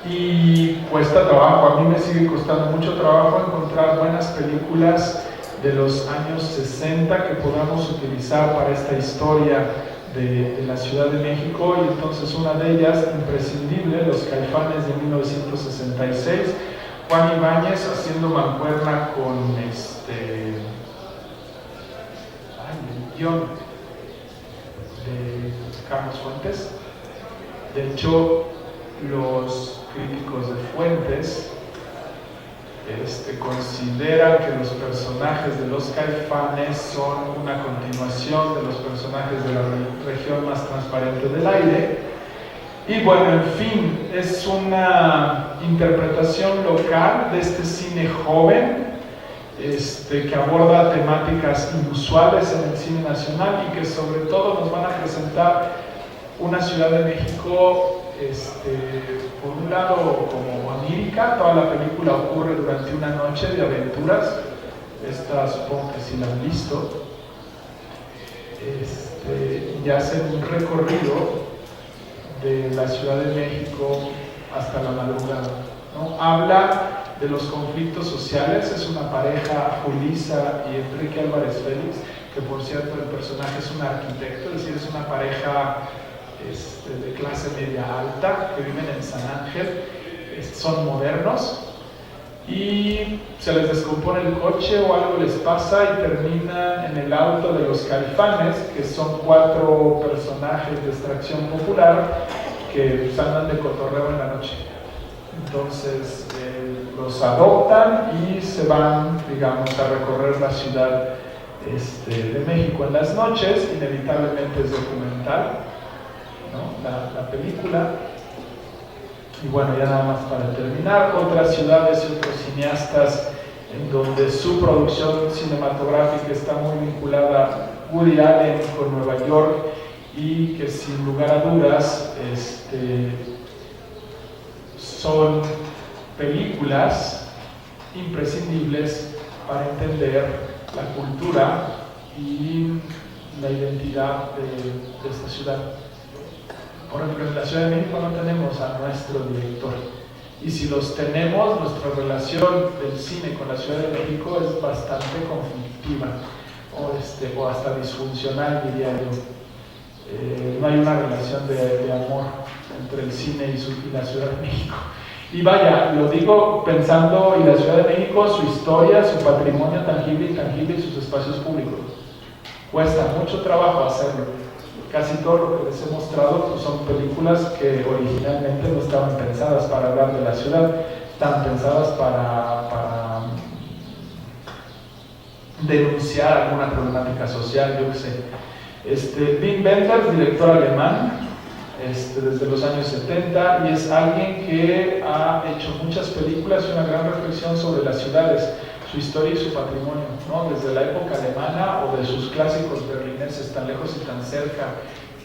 y cuesta trabajo, a mí me sigue costando mucho trabajo encontrar buenas películas de los años 60 que podamos utilizar para esta historia de la Ciudad de México, y entonces una de ellas, imprescindible, Los Caifanes de 1966, Juan Ibáñez haciendo mancuerna con el guión de Carlos Fuentes. De hecho, los críticos de Fuentes consideran que los personajes de Los Caifanes son una continuación de los personajes de la región más transparente del aire. Y bueno, en fin, es una interpretación local de este cine joven que aborda temáticas inusuales en el cine nacional y que sobre todo nos van a presentar una Ciudad de México, por un lado como onírica. Toda la película ocurre durante una noche de aventuras. Esta supongo que sí la han visto. Y hacen un recorrido de la Ciudad de México hasta la madrugada, ¿no? Habla de los conflictos sociales. Es una pareja, Julissa y Enrique Álvarez Félix, que por cierto el personaje es un arquitecto, es decir, es una pareja de clase media alta que viven en San Ángel. Son modernos y se les descompone el coche o algo les pasa y terminan en el auto de Los Caifanes, que son 4 personajes de extracción popular que andan de cotorreo en la noche. Entonces los adoptan y se van, digamos, a recorrer la ciudad de México en las noches. Inevitablemente es documental, ¿no? La película. Y bueno, ya nada más para terminar, otras ciudades y otros cineastas en donde su producción cinematográfica está muy vinculada, Woody Allen con Nueva York, y que sin lugar a dudas son películas imprescindibles para entender la cultura y la identidad de esta ciudad. Por ejemplo, en la Ciudad de México no tenemos a nuestro director, y si los tenemos, nuestra relación del cine con la Ciudad de México es bastante conflictiva o hasta disfuncional, diría yo. No hay una relación de amor entre el cine y la Ciudad de México. Y vaya, lo digo pensando en la Ciudad de México, su historia, su patrimonio tangible e intangible y sus espacios públicos. Cuesta mucho trabajo hacerlo. Casi todo lo que les he mostrado pues, son películas que originalmente no estaban pensadas para hablar de la ciudad, están pensadas para denunciar alguna problemática social, yo qué sé. Wim Wenders, director alemán, desde los años 70, y es alguien que ha hecho muchas películas y una gran reflexión sobre las ciudades, su historia y su patrimonio, ¿no? Desde la época alemana o de sus clásicos berlineses, Tan lejos y tan cerca,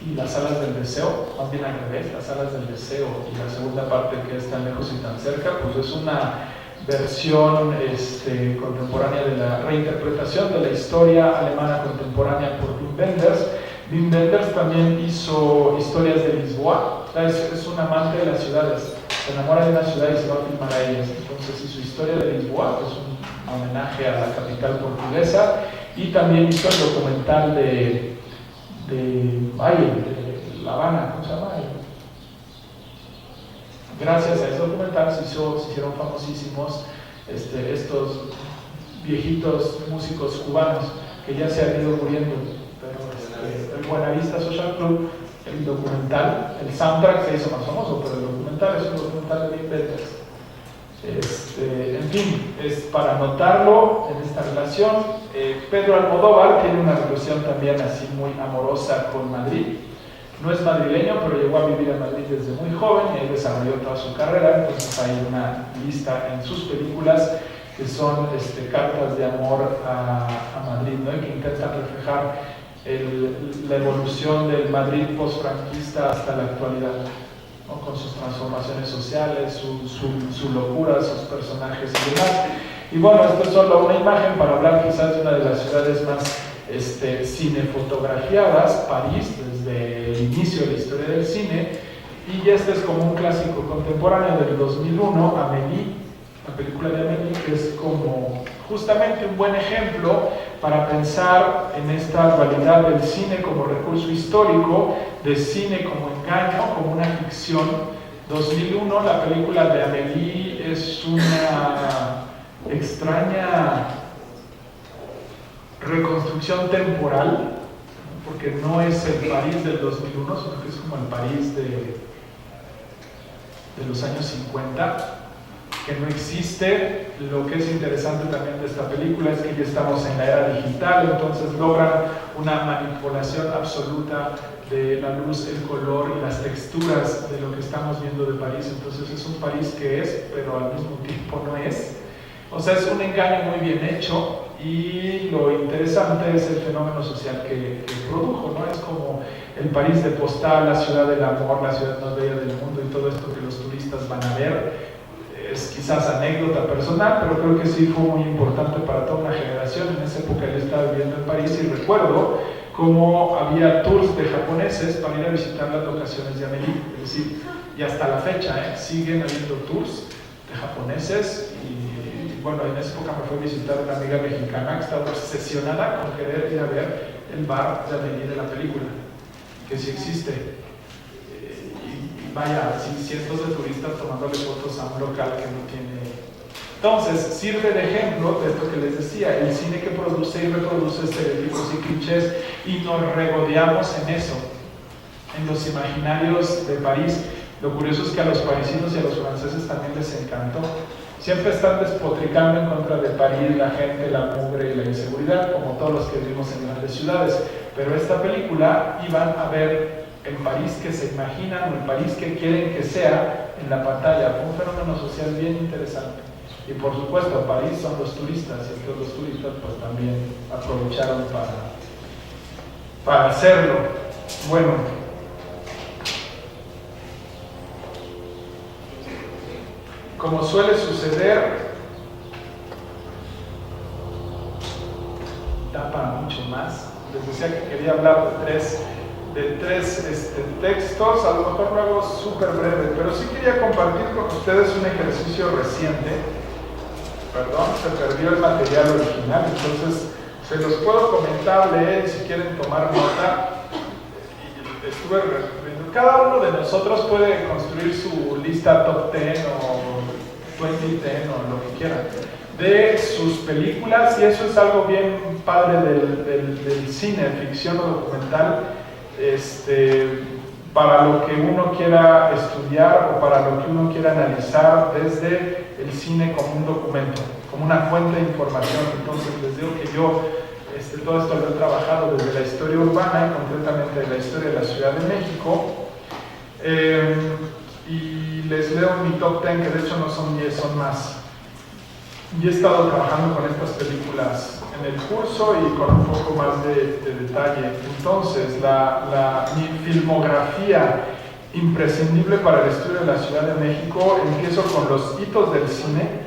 y Las alas del deseo, más bien al revés, Las alas del deseo, y la segunda parte que es Tan lejos y tan cerca, pues es una versión contemporánea de la reinterpretación de la historia alemana contemporánea por Wim Wenders. Wim Wenders también hizo Historias de Lisboa. Es un amante de las ciudades, se enamora de una ciudad y se va a filmar a ellas. Entonces hizo Historia de Lisboa, que es un homenaje a la capital portuguesa, y también hizo el documental de La Habana, ¿cómo se llama? Gracias a ese documental se hicieron famosísimos estos viejitos músicos cubanos que ya se han ido muriendo, pero el Buenavista Social Club, el documental, el soundtrack se hizo más famoso, pero el documental es un documental de Wim Wenders. En fin, es para notarlo en esta relación. Pedro Almodóvar tiene una relación también así muy amorosa con Madrid. No es madrileño, pero llegó a vivir en Madrid desde muy joven y ahí desarrolló toda su carrera. Entonces hay una lista en sus películas que son cartas de amor a Madrid, ¿no? Y que intentan reflejar la evolución del Madrid post-franquista hasta la actualidad, ¿no? Con sus transformaciones sociales, su locura, sus personajes y demás. Y bueno, esto es solo una imagen para hablar quizás de una de las ciudades más cinefotografiadas, París, desde el inicio de la historia del cine. Y este es como un clásico contemporáneo del 2001, Amélie, la película de Amélie, que es como justamente un buen ejemplo para pensar en esta dualidad del cine como recurso histórico, de cine como engaño, como una ficción. 2001, la película de Amélie es una extraña reconstrucción temporal, porque no es el París del 2001, sino que es como el París de los años 50, que no existe. Lo que es interesante también de esta película es que ya estamos en la era digital, entonces logran una manipulación absoluta de la luz, el color y las texturas de lo que estamos viendo de París. Entonces es un París que es, pero al mismo tiempo no es. O sea, es un engaño muy bien hecho, y lo interesante es el fenómeno social que produjo, ¿no? Es como el París de Postal, la ciudad del amor, la ciudad más bella del mundo y todo esto que los turistas van a ver. Es quizás anécdota personal, pero creo que sí fue muy importante para toda una generación. En esa época yo estaba viviendo en París y recuerdo cómo había tours de japoneses para ir a visitar las locaciones de Amélie. Es decir, y hasta la fecha siguen habiendo tours de japoneses. Y bueno, en esa época me fue a visitar una amiga mexicana que estaba obsesionada con querer ir a ver el bar de Amélie de la película, que sí existe. Y vaya, sí, cientos de turistas tomándole fotos a un local que no tiene. Entonces, sirve de ejemplo de esto que les decía, el cine que produce y reproduce estereotipos y clichés, y nos regodeamos en eso, en los imaginarios de París. Lo curioso es que a los parisinos y a los franceses también les encantó. Siempre están despotricando en contra de París, la gente, la mugre y la inseguridad, como todos los que vivimos en grandes ciudades. Pero esta película iban a ver el París que se imaginan, o el París que quieren que sea en la pantalla. Fue un fenómeno social bien interesante. Y por supuesto, París son los turistas, y estos los turistas pues también aprovecharon para hacerlo. Bueno, como suele suceder, tapa mucho más. Les decía que quería hablar de tres textos, a lo mejor lo hago súper breve, pero sí quería compartir con ustedes un ejercicio reciente. Perdón, se perdió el material original, entonces se los puedo comentar, leer, si quieren tomar nota. Estuve viendo, cada uno de nosotros puede construir su lista top 10 o 2010 o lo que quieran de sus películas, y eso es algo bien padre del cine, ficción o documental, para lo que uno quiera estudiar o para lo que uno quiera analizar desde el cine como un documento, como una fuente de información. Entonces les digo que yo todo esto lo he trabajado desde la historia urbana y concretamente de la historia de la Ciudad de México, y les leo mi top 10, que de hecho no son 10, son más. Y he estado trabajando con estas películas en el curso y con un poco más de detalle. Entonces, mi filmografía imprescindible para el estudio de la Ciudad de México, empiezo con los hitos del cine.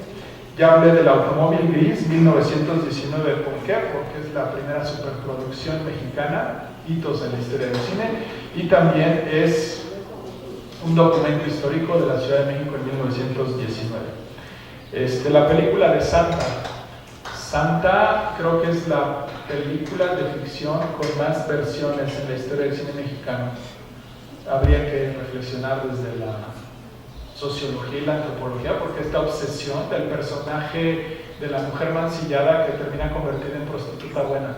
Ya hablé del Automóvil Gris, 1919, ¿por qué? Porque es la primera superproducción mexicana, hitos en la historia del cine, y también es un documento histórico de la Ciudad de México en 1919. La película de Santa creo que es la película de ficción con más versiones en la historia del cine mexicano. Habría que reflexionar desde la sociología y la antropología, porque esta obsesión del personaje de la mujer mancillada que termina convertida en prostituta buena,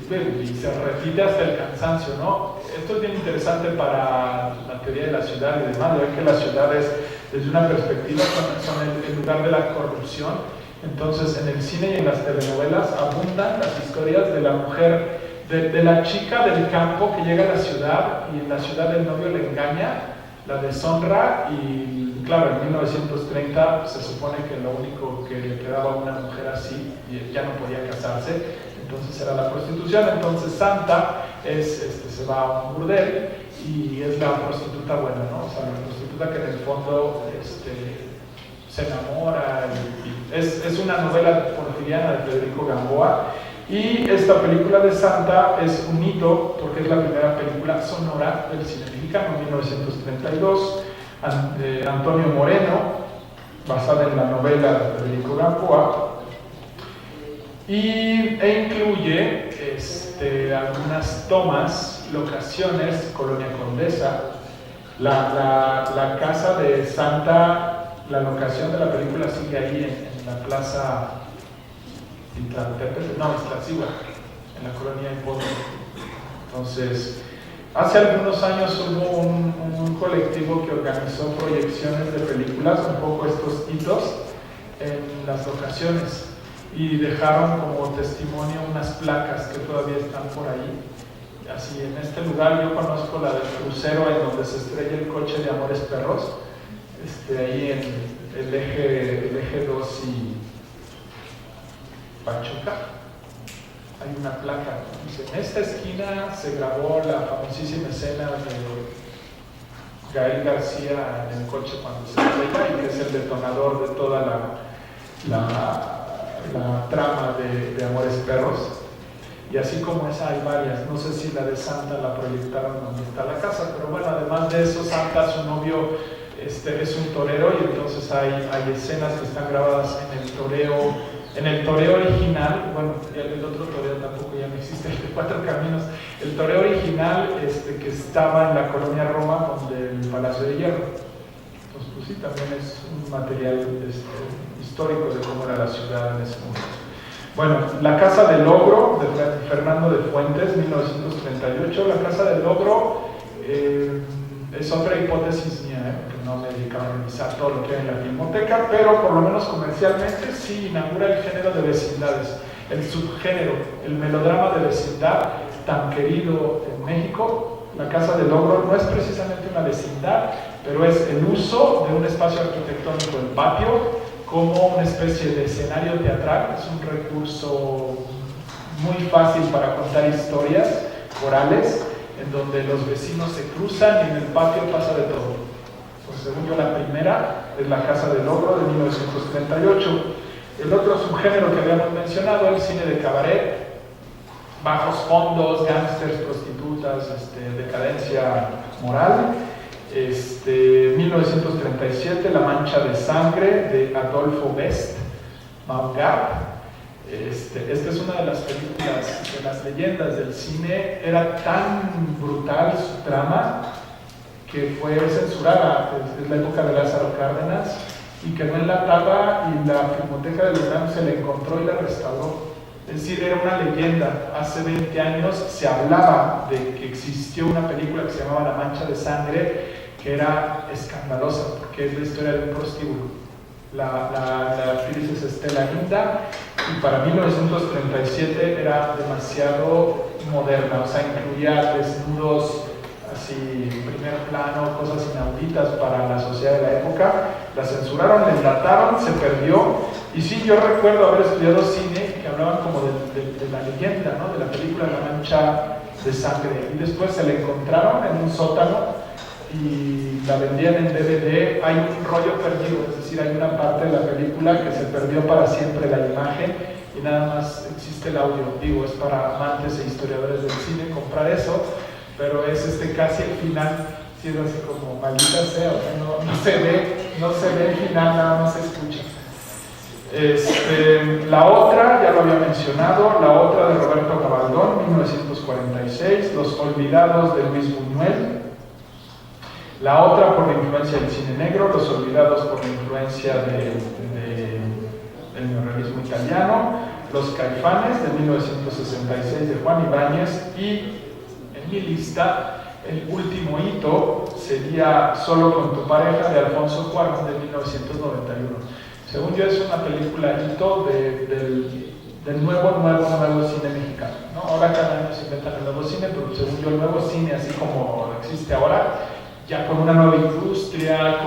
y se repite hasta el cansancio, ¿no? Esto es bien interesante para la teoría de la ciudad y demás, de que las ciudades desde una perspectiva son el lugar de la corrupción. Entonces en el cine y en las telenovelas abundan las historias de la mujer, de la chica del campo que llega a la ciudad y en la ciudad el novio le engaña, la deshonra, y claro, en 1930 se supone que lo único que le quedaba a una mujer así, y ya no podía casarse. entonces era la prostitución. Entonces Santa se va a un burdel y es la prostituta buena, ¿no? O sea, la prostituta que en el fondo se enamora. Es una novela porfiriana de Federico Gamboa. Y esta película de Santa es un hito porque es la primera película sonora del cine mexicano, 1932. Antonio Moreno, basada en la novela de Federico Gamboa, e incluye algunas tomas, locaciones, Colonia Condesa, la casa de Santa, la locación de la película sigue ahí en la plaza Iztaccíhuatl, en la colonia Hipódromo. Entonces, hace algunos años hubo un colectivo que organizó proyecciones de películas, un poco estos hitos, en las locaciones, y dejaron como testimonio unas placas que todavía están por ahí. Así, en este lugar yo conozco la del crucero en donde se estrella el coche de Amores Perros, ahí en el eje 2 y Pachuca. Hay una placa, dice, en esta esquina se grabó la famosísima escena de Gael García en el coche cuando se estrella y que es el detonador de toda la trama de Amores Perros. Y así como esa hay varias, no sé si la de Santa la proyectaron donde está la casa, pero bueno, además de eso, Santa, su novio, es un torero y entonces hay escenas que están grabadas en el toreo original. Bueno, el otro toreo tampoco ya no existe, el de Cuatro Caminos. El toreo original que estaba en la colonia Roma, donde el Palacio de Hierro. Entonces, pues sí, también es un material histórico de cómo era la ciudad en ese momento. Bueno, La Casa del Ogro, de Fernando de Fuentes, 1938. La Casa del Ogro es otra hipótesis mía, porque no me dedicaba a revisar todo lo que hay en la filmoteca, pero por lo menos comercialmente sí inaugura el género de vecindades, el subgénero, el melodrama de vecindad tan querido en México. La Casa del Ogro no es precisamente una vecindad, pero es el uso de un espacio arquitectónico, el patio, como una especie de escenario teatral. Es un recurso muy fácil para contar historias corales, en donde los vecinos se cruzan y en el patio pasa de todo. Pues según yo, la primera es La Casa del Ogro, de 1938. El otro subgénero que habíamos mencionado, el cine de cabaret, bajos fondos, gángsters, prostitutas, decadencia moral. 1937, La Mancha de Sangre, de Adolfo Best, Mount Gap. Esta es una de las películas, de las leyendas del cine. Era tan brutal su trama que fue censurada desde la época de Lázaro Cárdenas y quedó enlatada, y la Filmoteca de la UNAM se la encontró y la restauró. Es decir, era una leyenda. Hace 20 años se hablaba de que existió una película que se llamaba La Mancha de Sangre, que era escandalosa porque es la historia de un prostíbulo. La actriz es Estela Guinda, y para 1937 era demasiado moderna, o sea, incluía desnudos así, primer plano, cosas inauditas para la sociedad de la época. La censuraron, la enlataron, se perdió. Y sí, yo recuerdo haber estudiado cine que hablaban como de la leyenda, ¿no? De la película La Mancha de Sangre, y después se la encontraron en un sótano y la vendían en DVD. Hay un rollo perdido, es decir, hay una parte de la película que se perdió para siempre la imagen y nada más existe el audio. Digo, es para amantes e historiadores del cine comprar eso, pero es casi el final, siendo así como maldita sea, o sea, no se ve el final, nada más se escucha. La otra, ya lo había mencionado, la otra de Roberto Gabaldón, 1946, Los Olvidados, de Luis Buñuel. La otra, por la influencia del cine negro, Los Olvidados, por la influencia del neorrealismo italiano. Los Caifanes, de 1966, de Juan Ibáñez. Y en mi lista, el último hito sería Solo con tu pareja, de Alfonso Cuarón, de 1991. Según yo, es una película hito del nuevo cine mexicano, ¿no? Ahora cada año se inventan el nuevo cine, pero según yo, el nuevo cine, así como existe ahora, ya con una nueva industria,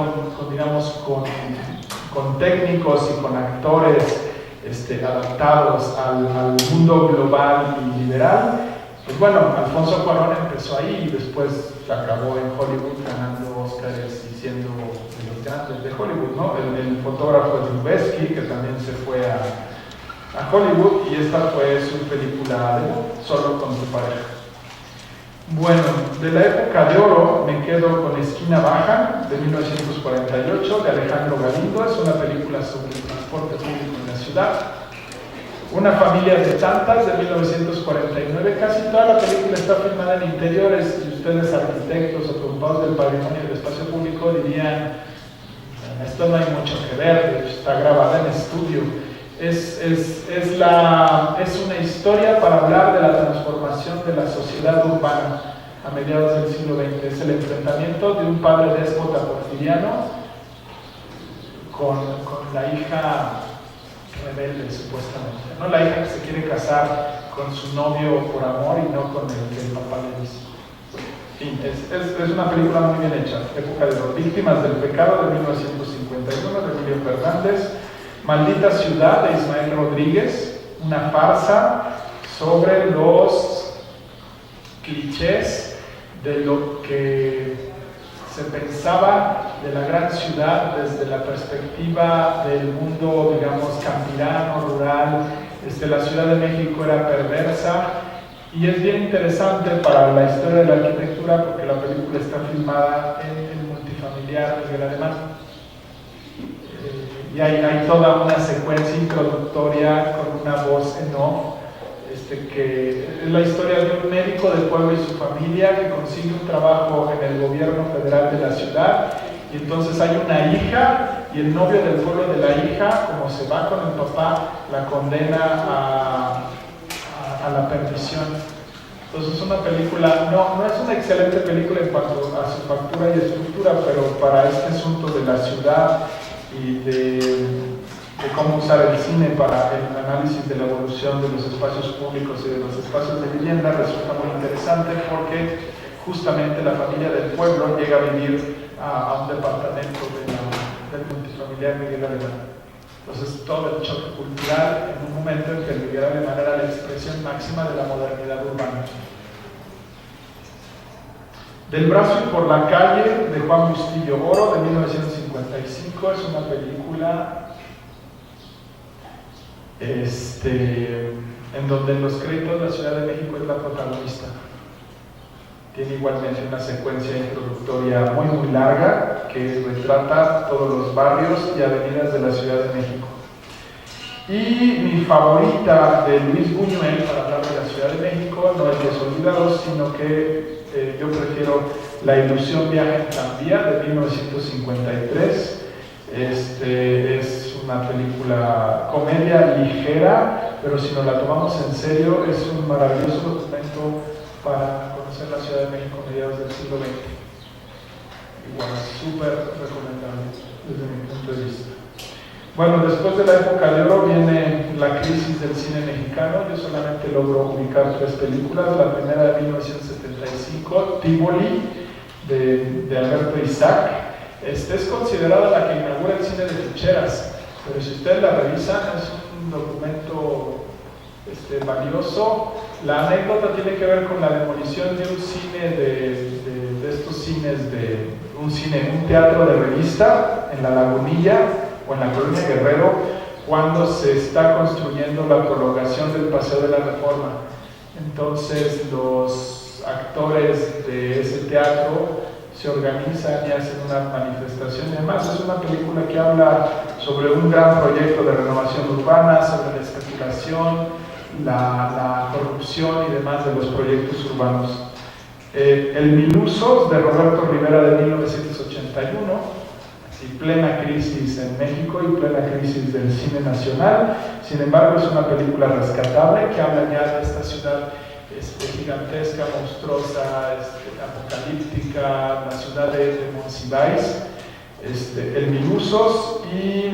con técnicos y con actores adaptados al mundo global y liberal. Pues bueno, Alfonso Cuarón empezó ahí y después acabó en Hollywood ganando Óscares y siendo de los grandes de Hollywood, ¿no? El fotógrafo es Lubezki, que también se fue a Hollywood, y esta fue su película de Solo con tu pareja. Bueno, de la época de oro me quedo con Esquina Baja, de 1948, de Alejandro Galindo. Es una película sobre el transporte público en la ciudad. Una familia de tantas, de 1949. Casi toda la película está filmada en interiores, y ustedes, arquitectos o preocupados del patrimonio y del espacio público, dirían: esto no hay mucho que ver, está grabada en estudio. Es una historia para hablar de la transformación de la sociedad urbana a mediados del siglo XX. Es el enfrentamiento de un padre déspota porfiriano con la hija rebelde, supuestamente, ¿no? La hija que se quiere casar con su novio por amor y no con el que el papá le dice. En fin, es una película muy bien hecha. Época de los Víctimas del Pecado, de 1951, de Emilio Fernández. Maldita Ciudad, de Ismael Rodríguez, una farsa sobre los clichés de lo que se pensaba de la gran ciudad desde la perspectiva del mundo, digamos, campirano, rural. La Ciudad de México era perversa, y es bien interesante para la historia de la arquitectura porque la película está filmada en el multifamiliar Miguel Alemán. Y hay toda una secuencia introductoria con una voz en off, que es la historia de un médico del pueblo y su familia que consigue un trabajo en el gobierno federal de la ciudad, y entonces hay una hija, y el novio del pueblo de la hija, como se va con el papá, la condena a la perdición. Entonces es una película, no es una excelente película en cuanto a su factura y estructura, pero para este asunto de la ciudad y de cómo usar el cine para el análisis de la evolución de los espacios públicos y de los espacios de vivienda resulta muy interesante, porque justamente la familia del pueblo llega a vivir a un departamento del multifamiliar Miguel Alemán. Entonces todo el choque cultural en un momento en que el Miguel Alemán era la expresión máxima de la modernidad urbana. Del brazo y por la calle, de Juan Bustillo Oro, de 1955, es una película en donde en los créditos la Ciudad de México es la protagonista. Tiene igualmente una secuencia introductoria muy larga que retrata todos los barrios y avenidas de la Ciudad de México. Y mi favorita de Luis Buñuel para hablar de la Ciudad de México no es Los Olvidados, sino que yo prefiero La Ilusión Viaja en Tranvía, de 1953. Es una película comedia ligera, pero si nos la tomamos en serio es un maravilloso documento para conocer la Ciudad de México a mediados del siglo XX. Igual, súper recomendable desde mi punto de vista. Bueno, después de la época de oro viene la crisis del cine mexicano. Yo solamente logro ubicar 3 películas. La primera de 1975, Tívoli, de Alberto Isaac. Es considerada la que inaugura el cine de ficheras, pero si ustedes la revisan es un documento valioso. La anécdota tiene que ver con la demolición de un cine de estos cines, de un teatro de revista en La Lagunilla o en la Colonia Guerrero, cuando se está construyendo la prolongación del Paseo de la Reforma. Entonces los actores de ese teatro se organizan y hacen una manifestación. Además es una película que habla sobre un gran proyecto de renovación urbana, sobre la especulación, la corrupción y demás de los proyectos urbanos. El Minusos, de Roberto Rivera, de 1981, y plena crisis en México y plena crisis del cine nacional. Sin embargo, es una película rescatable que habla ya de esta ciudad gigantesca, monstruosa, apocalíptica, la ciudad de Monsiváis. El Minusos. Y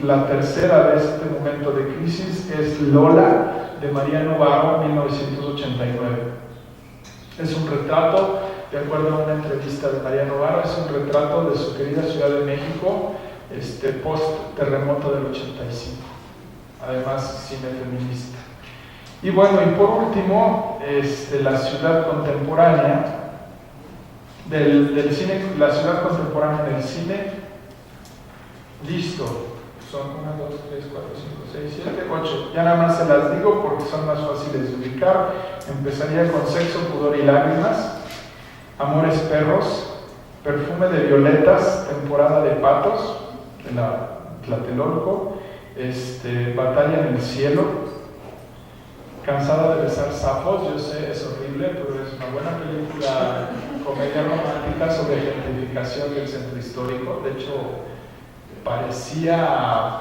la tercera de este momento de crisis es Lola, de Mariano Barro, 1989. Es un retrato, de acuerdo a una entrevista de Mariano Barro, es un retrato de su querida Ciudad de México post-terremoto del 85. además cine feminista. Y bueno, y por último, la ciudad contemporánea del cine, la ciudad contemporánea del cine, listo. Son 1, 2, 3, 4, 5, 6, 7, 8. Ya nada más se las digo porque son más fáciles de ubicar. Empezaría con Sexo, Pudor y Lágrimas, Amores Perros, Perfume de Violetas, Temporada de Patos, de la Tlatelolco, Batalla en el Cielo, Cansada de besar sapos. Yo sé, es horrible, pero es una buena película, comedia romántica sobre gentrificación del centro histórico. De hecho, parecía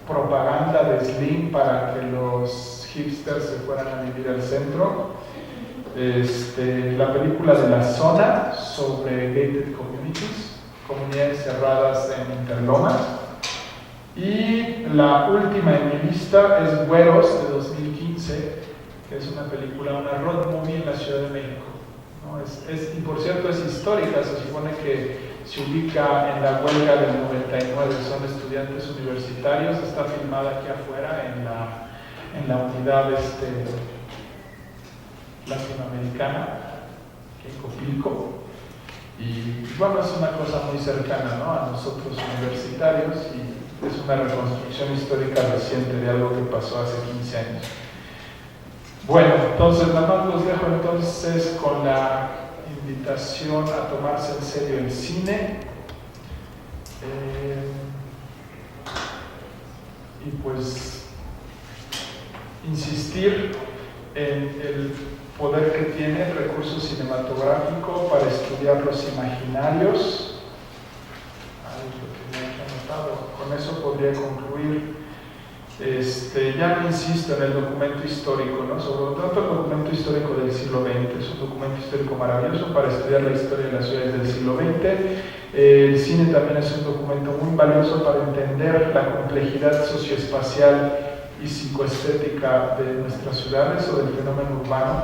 propaganda de Slim para que los hipsters se fueran a vivir al centro. La película de La Zona, sobre gated communities, comunidades cerradas en Interlomas. Y la última en mi lista es Güeros, de 2015, que es una película, una road movie en la Ciudad de México, ¿no? Y por cierto es histórica, se supone que se ubica en la huelga del 99, son estudiantes universitarios, está filmada aquí afuera en la unidad latinoamericana, en Copilco, y bueno, es una cosa muy cercana, ¿no?, a nosotros universitarios, y es una reconstrucción histórica reciente de algo que pasó hace 15 años. Bueno, entonces nada más los dejo entonces con la invitación a tomarse en serio el cine, y pues insistir en el poder que tiene el recurso cinematográfico para estudiar los imaginarios. Con eso podría concluir. Ya no insisto en el documento histórico, ¿no? Sobre todo el documento histórico del siglo XX, es un documento histórico maravilloso para estudiar la historia de las ciudades del siglo XX. El cine también es un documento muy valioso para entender la complejidad socioespacial y psicoestética de nuestras ciudades o del fenómeno urbano,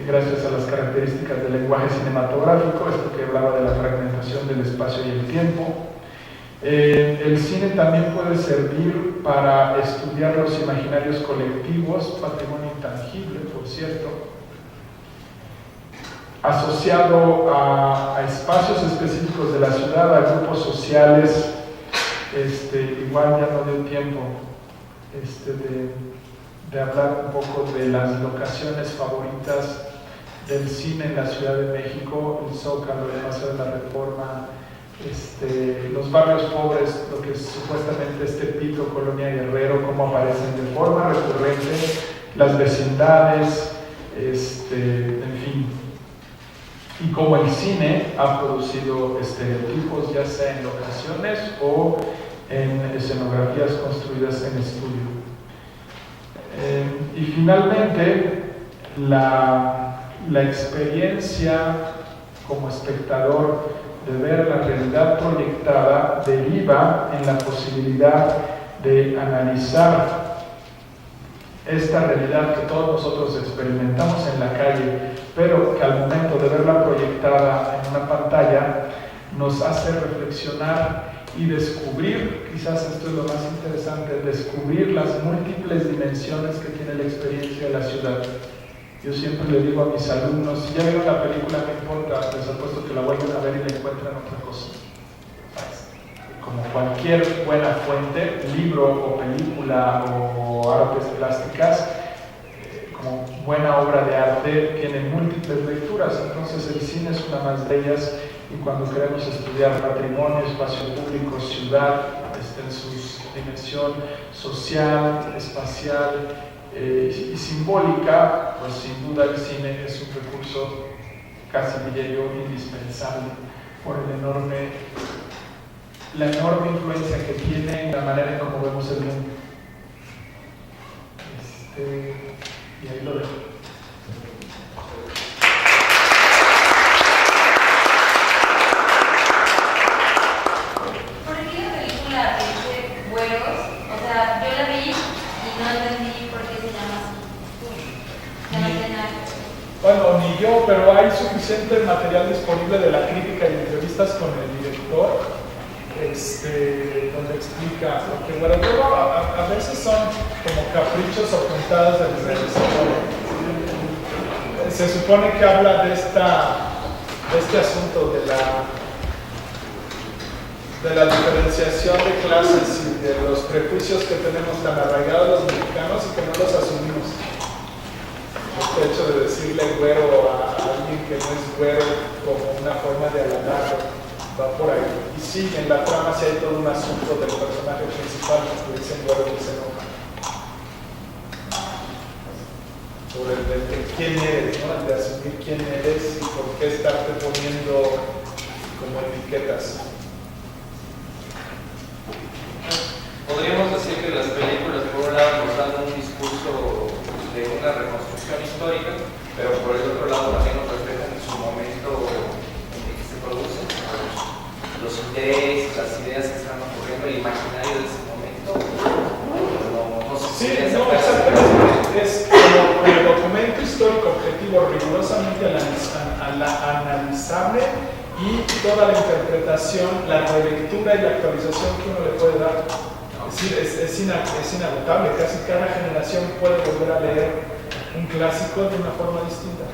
gracias a las características del lenguaje cinematográfico, esto que hablaba de la fragmentación del espacio y el tiempo. El cine también puede servir para estudiar los imaginarios colectivos, patrimonio intangible, por cierto, asociado a espacios específicos de la ciudad, a grupos sociales. Igual ya no dio tiempo de hablar un poco de las locaciones favoritas del cine en la Ciudad de México, el Zócalo, el Paseo de la Reforma, los barrios pobres, lo que es supuestamente Tepito, Colonia Guerrero, cómo aparecen de forma recurrente, las vecindades, en fin, y cómo el cine ha producido estereotipos, ya sea en locaciones o en escenografías construidas en estudio. Y finalmente, la experiencia como espectador de ver la realidad proyectada deriva en la posibilidad de analizar esta realidad que todos nosotros experimentamos en la calle, pero que al momento de verla proyectada en una pantalla nos hace reflexionar y descubrir, quizás esto es lo más interesante, descubrir las múltiples dimensiones que tiene la experiencia de la ciudad. Yo siempre le digo a mis alumnos, si ya vieron la película, no importa, les apuesto que la vuelven a ver y le encuentran otra cosa. Como cualquier buena fuente, libro o película o artes plásticas, como buena obra de arte, tiene múltiples lecturas, entonces el cine es una más de ellas, y cuando queremos estudiar patrimonio, espacio público, ciudad, en su dimensión social, espacial, y simbólica, pues sin duda el cine es un recurso, casi diría yo, indispensable por la enorme influencia que tiene en la manera en cómo vemos el mundo. Y ahí lo dejo. ¿Por qué la película Güeros? O sea, yo la vi y no entendí por qué se llama así. No tiene nada que ver. Bueno, ni yo, pero hay suficiente material disponible de la crítica y entrevistas con el director donde explica, porque bueno, luego a veces son como caprichos ocultados del realizador. Se supone que habla de este asunto de la diferenciación de clases y de los prejuicios que tenemos tan arraigados los mexicanos y que no los asumimos. Este hecho de decirle güero a alguien que no es güero como una forma de halagarlo, va por ahí. Y sí, en la trama sí hay todo un asunto del personaje principal que dicen güero y se enoja. Sobre el de quién eres, ¿no? El de asumir quién eres y por qué estarte poniendo como etiquetas. Podríamos decir que las películas por un lado nos dan un discurso de una reconstrucción histórica, pero por el otro lado también nos reflejan en su momento en el que se producen los intereses, las ideas que están ocurriendo, el imaginario de ese momento. No sé si exactamente. Es como el documento histórico objetivo rigurosamente analizable y toda la interpretación, la relectura y la actualización que uno le puede dar. Es inagotable, casi cada generación puede volver a leer un clásico de una forma distinta.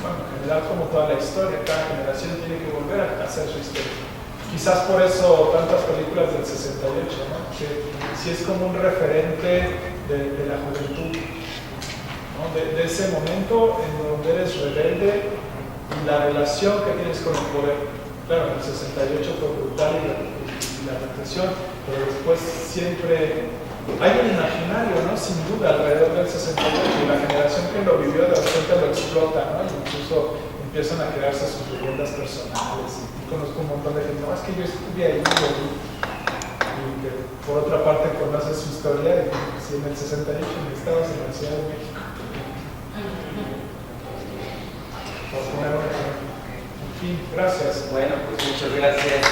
Bueno, en general como toda la historia, cada generación tiene que volver a hacer su historia. Quizás por eso tantas películas del 68, ¿no? Que sí es como un referente de la juventud, ¿no? De ese momento en donde eres rebelde y la relación que tienes con el poder. Claro, en el 68 fue brutal y la represión, pero después siempre hay un imaginario, ¿no? Sin duda, alrededor del 68, y la generación que lo vivió de repente lo explota, ¿no? Y incluso empiezan a crearse sus leyendas personales. Y conozco un montón de gente, no, es que yo estuve ahí, y que por otra parte conoces su historia, y si en el 68 estabas en la Ciudad de México. Por poner un ejemplo. En fin, gracias. Bueno, pues muchas gracias.